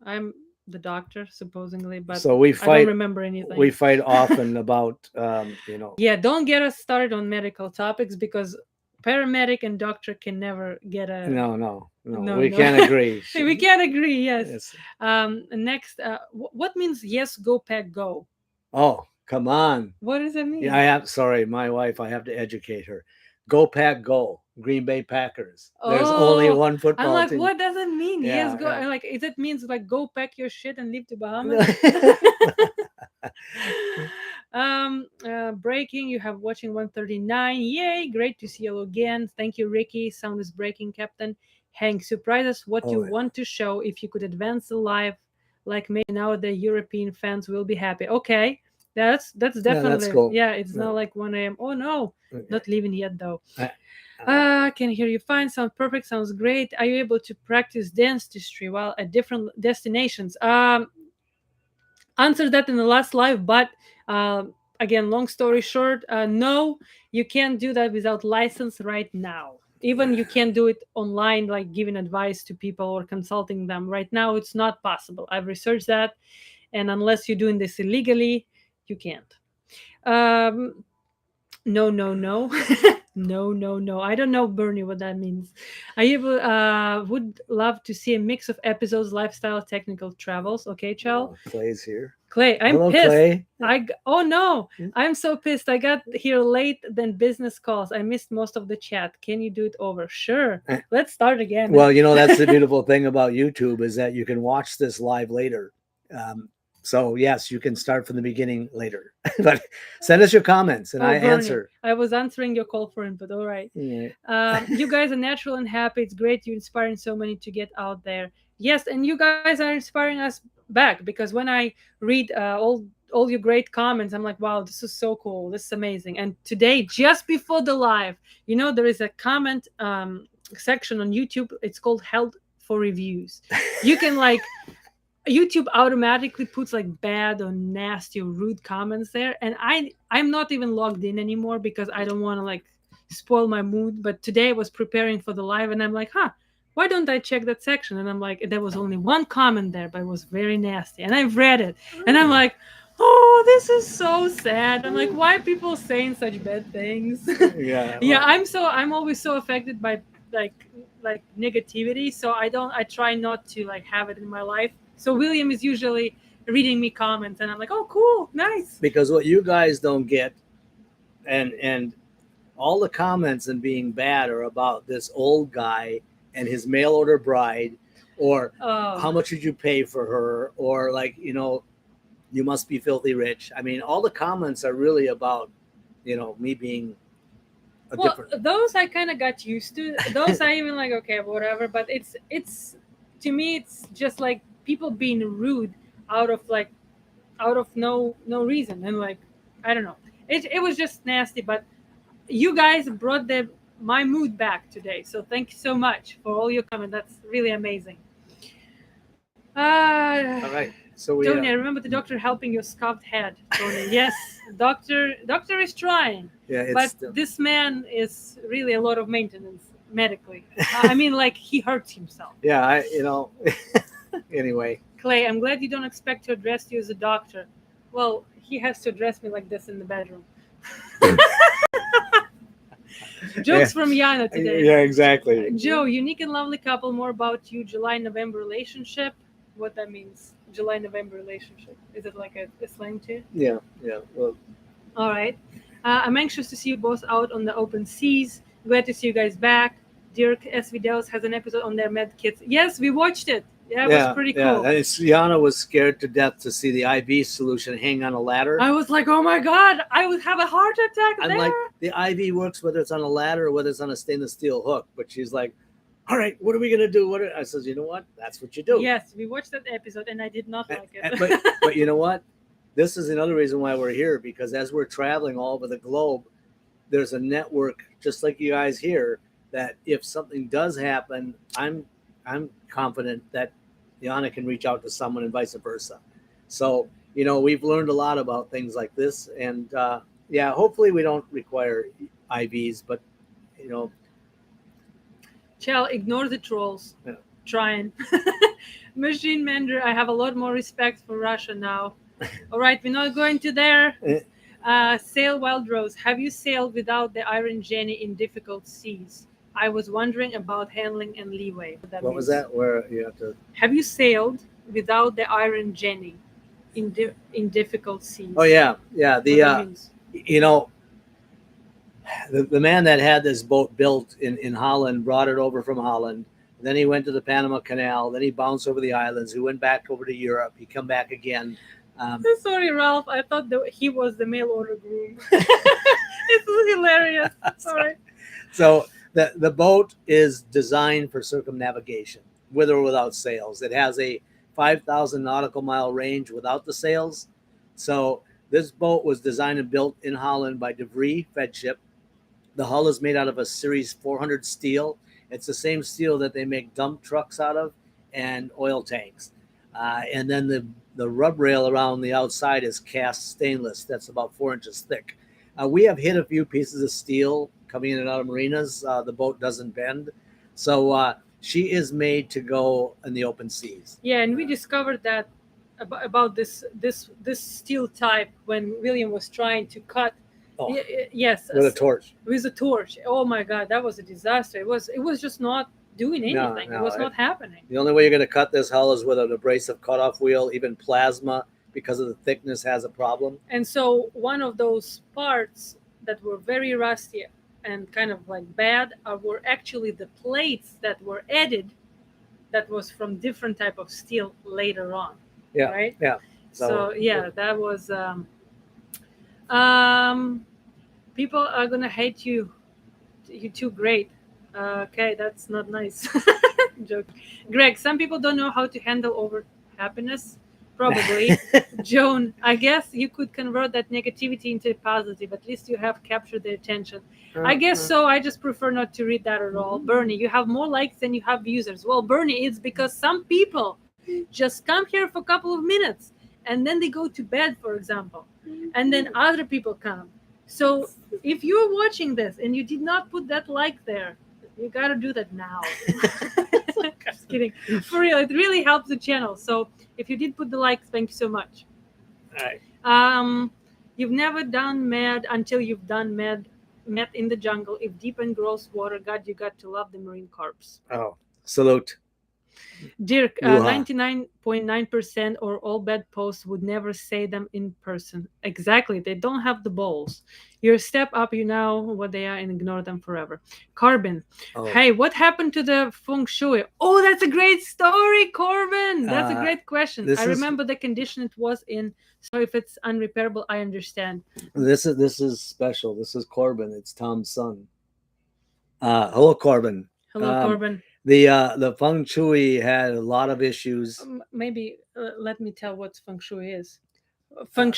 I'm the doctor, supposedly, but so I don't remember anything. We fight often about, Yeah, don't get us started on medical topics because paramedic and doctor can never get a... No. We can't agree. We can't agree, yes. Next, what means yes, go, pack, go? Oh, Come on. What does that mean? Yeah, I have. Sorry, my wife. I have to educate her. Go Pack, go! Green Bay Packers. There's only Oh, one I'm football like, team. what does it mean? Yes, Yeah, go. yeah. I'm like, is it means like go pack your shit and leave to Bahamas? Breaking. You have watching 139. Yay! Great to see you again. Thank you, Ricky. Sound is breaking, Captain. Hank, surprise us what you Oh, yeah. want to show. If you could advance the live, like maybe now the European fans will be happy. Okay, that's Yeah, that's definitely, cool. yeah. It's Yeah. not like 1 a.m. Oh no, Okay. not leaving yet though. I- Can hear you fine. Sounds perfect. Sounds great. Are you able to practice dentistry while at different destinations? Answered that in the last live, but again, long story short, no, you can't do that without license right now. Even you can't do it online, like giving advice to people or consulting them. Right now, it's not possible. I've researched that, and unless you're doing this illegally, you can't. Um, no, no, no. No, no, no. I don't know, Bernie, what that means. Would love to see a mix of episodes, lifestyle, technical travels. Okay, Chell. Oh, Clay's here. Clay, I'm Hello, pissed. Clay. Oh no, I'm so pissed. I got here late than business calls. I missed most of the chat. Can you do it over? Sure. Eh, Let's start again. Well, you know, that's the beautiful thing about YouTube is that you can watch this live later. So yes, you can start from the beginning later. But send us your comments and Oh, I Bernie, answer. I was answering your call for input. All right. Yeah. You guys are natural and happy. It's great. You're inspiring so many to get out there. Yes, and you guys are inspiring us back because when I read all your great comments, I'm like, wow, this is so cool. This is amazing. And today, just before the live, you know, there is a comment section on YouTube. It's called Held for Reviews. You can like YouTube automatically puts like bad or nasty or rude comments there, and I'm not even logged in anymore because I don't want to like spoil my mood. But today I was preparing for the live, and I'm like, why don't I check that section? And I'm like, there was only one comment there, but it was very nasty, and I've read it, and I'm like, oh, this is so sad. I'm like, why are people saying such bad things? Yeah. Yeah, Well, I'm always so affected by like negativity, so I try not to like have it in my life. So William is usually reading me comments, and I'm like, oh, cool, nice. because what you guys don't get, and all the comments and being bad are about this old guy and his mail order bride, or how much did you pay for her, or like, you know, you must be filthy rich. I mean, all the comments are really about, you know, me being a well, different. those I kind of got used to. Those I even like, okay, whatever. But it's to me, it's just like people being rude out of like out of no reason, and like I don't know. It was just nasty, but you guys brought my mood back today. So thank you so much for all your comments. That's really amazing. All right. So we. Tony, I remember the doctor helping your scuffed head. Tony, yes, doctor is trying, Yeah. but It's. this man is really a lot of maintenance medically. I mean, like he hurts himself. Yeah. You know. Anyway. Clay, I'm glad you don't expect to address you as a doctor. Well, he has to address me like this in the bedroom. Jokes from Yana today. Yeah. Exactly. Joe, unique and lovely couple. More about you. July-November relationship. What that means? July-November relationship. Is it like a slang too? Yeah. Yeah. Well. All right. I'm anxious to see you both out on the open seas. Glad to see you guys back. Dirk S. Vidals has an episode on their med kits. Yes, we watched it. Yeah, it was pretty cool. Yeah. Yana was scared to death to see the IV solution hang on a ladder. I was like, oh my God, I would have a heart attack I'm there. like, the IV works whether it's on a ladder or whether it's on a stainless steel hook. But she's like, all right, what are we going to do? I says, you know what? That's what you do. Yes, we watched that episode and I did not like it. But you know what? This is another reason why we're here, because as we're traveling all over the globe, there's a network just like you guys here that if something does happen, I'm confident that Yana can reach out to someone and vice versa. So, you know, we've learned a lot about things like this, and yeah, hopefully we don't require IVs, but you know, Chell, ignore the trolls. Yeah. Trying. Machine Mender, I have a lot more respect for Russia now. All right, we're not going to there. Sail Wild Rose, have you sailed without the Iron Jenny in difficult seas? I was wondering about handling and leeway. What was that? Where you have to? Have you sailed without the Iron Jenny in difficult seas. Oh yeah, yeah. What that means. You know, the man that had this boat built in Holland brought it over from Holland. Then he went to the Panama Canal. Then he bounced over the islands. He went back over to Europe. He come back again. Sorry, Ralph. I thought that he was the mail order groom. It's hilarious. Sorry. So the boat is designed for circumnavigation, with or without sails. It has a 5,000 nautical mile range without the sails. So this boat was designed and built in Holland by De Vries Fedship. The hull is made out of a Series 400 steel. It's the same steel that they make dump trucks out of and oil tanks. And then the rub rail around the outside is cast stainless. That's about 4 inches thick. We have hit a few pieces of steel coming in and out of marinas. The boat doesn't bend. So she is made to go in the open seas. Yeah, and we discovered that about this steel type when William was trying to cut. Oh, yes, with a torch. With a torch. Oh my God, that was a disaster. It was just not doing anything. No, it was not happening. The only way you're going to cut this hull is with an abrasive cutoff wheel. Even plasma, because of the thickness, has a problem. And so one of those parts that were very rusty and kind of like bad were actually the plates that were added that was from different type of steel later on. Yeah. Right? Yeah. So yeah, that was people are gonna hate you. You're too great. Okay, that's not nice. Joke. Greg, some people don't know how to handle over happiness. Probably. Joan, I guess you could convert that negativity into positive. At least you have captured their attention. I guess so. I just prefer not to read that at all. Bernie, you have more likes than you have users. Well, Bernie, it's because some people just come here for a couple of minutes and then they go to bed, for example, and then other people come. So if you're watching this and you did not put that like there, you got to do that now. Just kidding. For real, it really helps the channel. So if you did put the likes, thank you so much. All right. You've never done med until you've done met in the jungle. If deep and gross water, God, you got to love the marine corps. Oh, salute. Dirk, 99.9% or all bed posts would never say them in person. Exactly. They don't have the balls. You're a step up, you know what they are, and ignore them forever. Carbon. Oh. Hey, what happened to the feng shui? Oh, that's a great story, Corbin. That's a great question. I remember the condition it was in. So if it's unrepairable, I understand. This is special. This is Corbin. It's Tom's son. Hello, Corbin. Hello, Corbin. The feng shui had a lot of issues. Maybe let me tell what feng shui is. Feng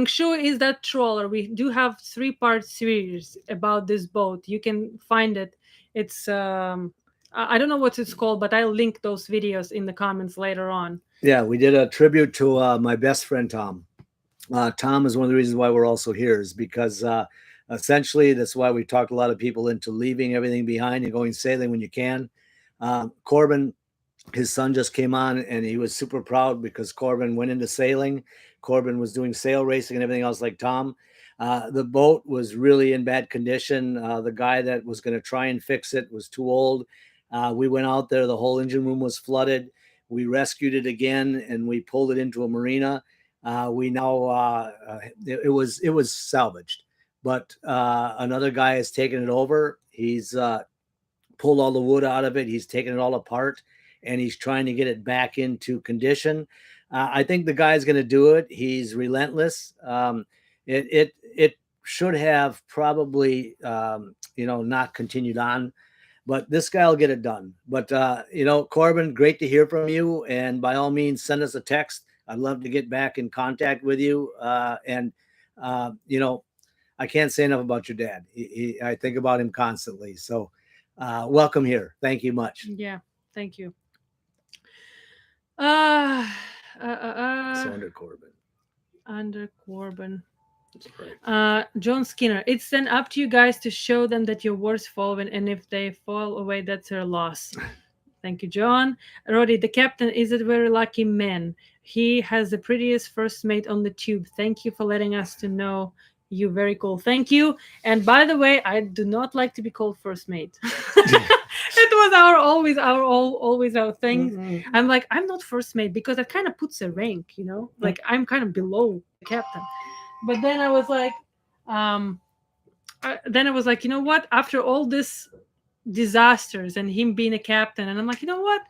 shui is that trawler. We do have 3-part series about this boat. You can find it. It's I don't know what it's called, but I'll link those videos in the comments later on. Yeah, we did a tribute to my best friend Tom. Tom is one of the reasons why we're also here, is because essentially that's why we talked a lot of people into leaving everything behind and going sailing when you can. Corbin, his son, just came on and he was super proud because Corbin went into sailing. Corbin was doing sail racing and everything else like Tom. The boat was really in bad condition. The guy that was going to try and fix it was too old. We went out there. The whole engine room was flooded. We rescued it again and we pulled it into a marina. We now it was salvaged, but another guy has taken it over. He's pulled all the wood out of it. He's taken it all apart and he's trying to get it back into condition. I think the guy's going to do it. He's relentless. It should have probably, not continued on, but this guy will get it done. But, Corbin, great to hear from you. And by all means, send us a text. I'd love to get back in contact with you. I can't say enough about your dad. I think about him constantly. So welcome here. Thank you much. Yeah, thank you. So under Corbin. Under Corbin. Right. John Skinner. It's then up to you guys to show them that your words following, and if they fall away, that's their loss. Thank you, John. Roddy, the captain is a very lucky man. He has the prettiest first mate on the tube. Thank you for letting us to know You very cool. Thank you. And by the way, I do not like to be called first mate. It was always our thing. Mhm. I'm like, I'm not first mate because that kind of puts a rank, like I'm kind of below the captain. But then I was like, um, you know what? After all this disasters and him being a captain, and I'm like, you know what?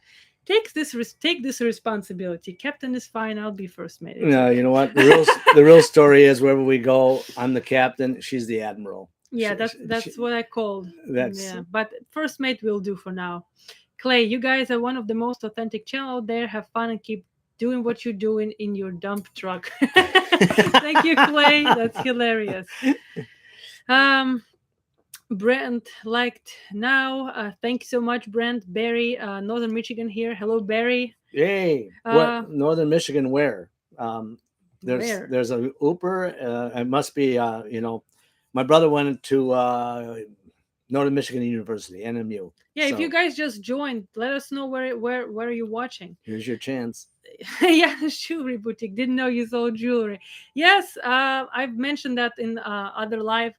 Take this responsibility. Captain is fine. I'll be first mate. It's No, okay. you know what? The real story is wherever we go, I'm the captain. She's the admiral. Yeah, She- that's what I called. that's Yeah, but first mate will do for now. Clay, you guys are one of the most authentic channel out there. Have fun and keep doing what you're doing in your dump truck. Thank you, Clay. That's hilarious. Um, Brent liked now. Thank you so much, Brent. Barry, Northern Michigan here. Hello, Barry. Yay! Uh, What Northern Michigan? Where? Um, Where? there's a Uber. It must be. My brother went to Northern Michigan University, NMU. Yeah, if So you guys just joined, let us know where are you watching. here's your chance. Yeah, jewelry boutique. Didn't know you sold jewelry. Yes, I've mentioned that in other live.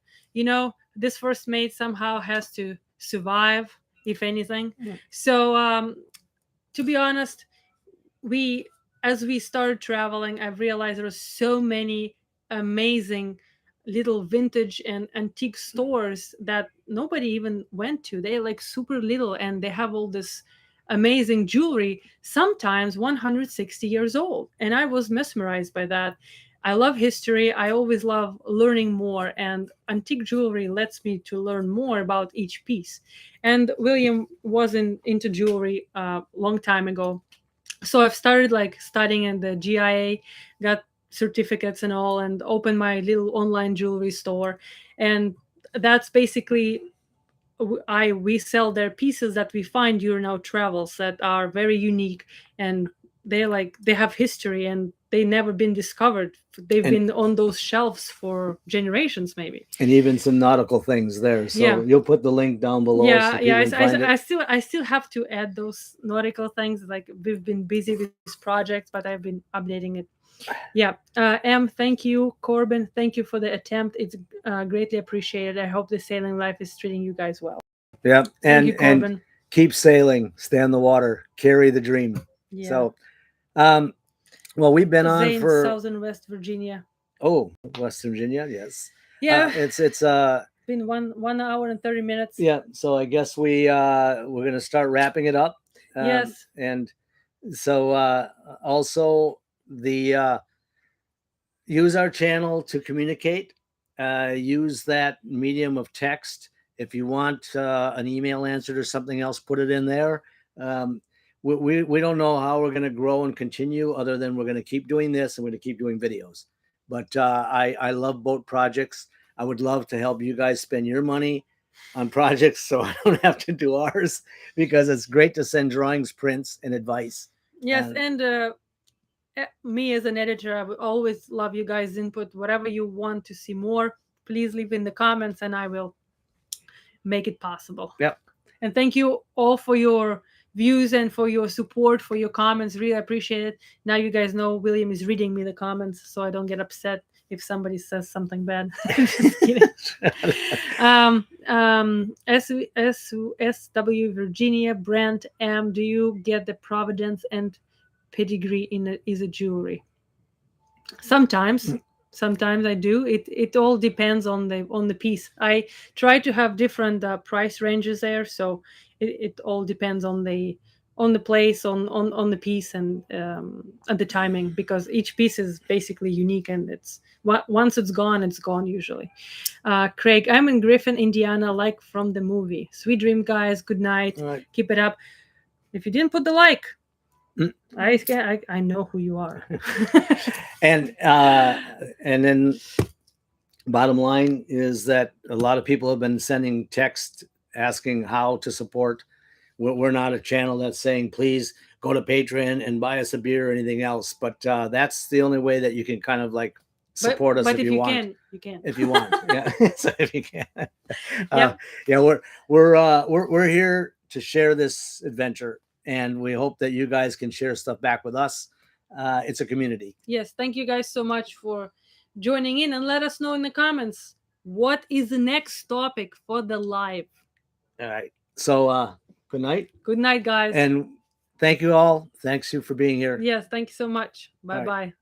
This first mate somehow has to survive, if anything. Yeah. So, to be honest, we as we started traveling, I've realized there are so many amazing little vintage and antique stores that nobody even went to. They're like super little and they have all this amazing jewelry, sometimes 160 years old. And I was mesmerized by that. I love history. I always love learning more, and antique jewelry lets me to learn more about each piece. And William wasn't into jewelry a long time ago, so I've started like studying in the GIA, got certificates and all, and opened my little online jewelry store. And that's basically we sell their pieces that we find during our travels that are very unique, and they have history and they never been discovered. They've And- been on those shelves for generations, maybe. And even some nautical things there. So Yeah. you'll put the link down below. Yeah, so yeah. people can find it. I still have to add those nautical things. Like we've been busy with this project, but I've been updating it. Yeah. Thank you. Corbin, thank you for the attempt. It's greatly appreciated. I hope the sailing life is treating you guys well. Yeah, Thank you, and Corbin. keep sailing, stay on the water, carry the dream. Yeah. So, well, we've been on Zane, for Southern West Virginia. West Virginia, yes. Yeah. It's Been 1 hour and 30 minutes. yeah. So I guess we're gonna start wrapping it up. Yes. And so also the use our channel to communicate. Use that medium of text. If you want an email answered or something else, put it in there. We don't know how we're going to grow and continue other than we're going to keep doing this and we're going to keep doing videos. But I love boat projects. I would love to help you guys spend your money on projects so I don't have to do ours, because it's great to send drawings, prints, and advice. Yes, and me as an editor, I would always love you guys' input. Whatever you want to see more, please leave in the comments and I will make it possible. Yep. And thank you all for your views and for your support, for your comments. Really appreciate it. Now you guys know William is reading me the comments, so I don't get upset if somebody says something bad. Just kidding. SW Virginia, Brent M. Do you get the Providence and pedigree is a jewelry? Sometimes I do. It all depends on the piece. I try to have different price ranges there, so it all depends on the place, on the piece, and the timing, because each piece is basically unique, and it's once it's gone usually. Craig, I'm in Griffin, Indiana, like from the movie. Sweet dream, guys. Good night. Right. Keep it up. If you didn't put the like, I know who you are. And then bottom line is that a lot of people have been sending text asking how to support. We're not a channel that's saying please go to Patreon and buy us a beer or anything else, but that's the only way that you can kind of like support us. But if you want. you can. If you want, yeah. So if you can, Yep. Yeah, we're here to share this adventure, and we hope that you guys can share stuff back with us. It's a community. Yes, thank you guys so much for joining in, and let us know in the comments what is the next topic for the live. All right. So good night. Good night, guys. And thank you all. Thanks you for being here. Yes, thank you so much. Bye right. bye.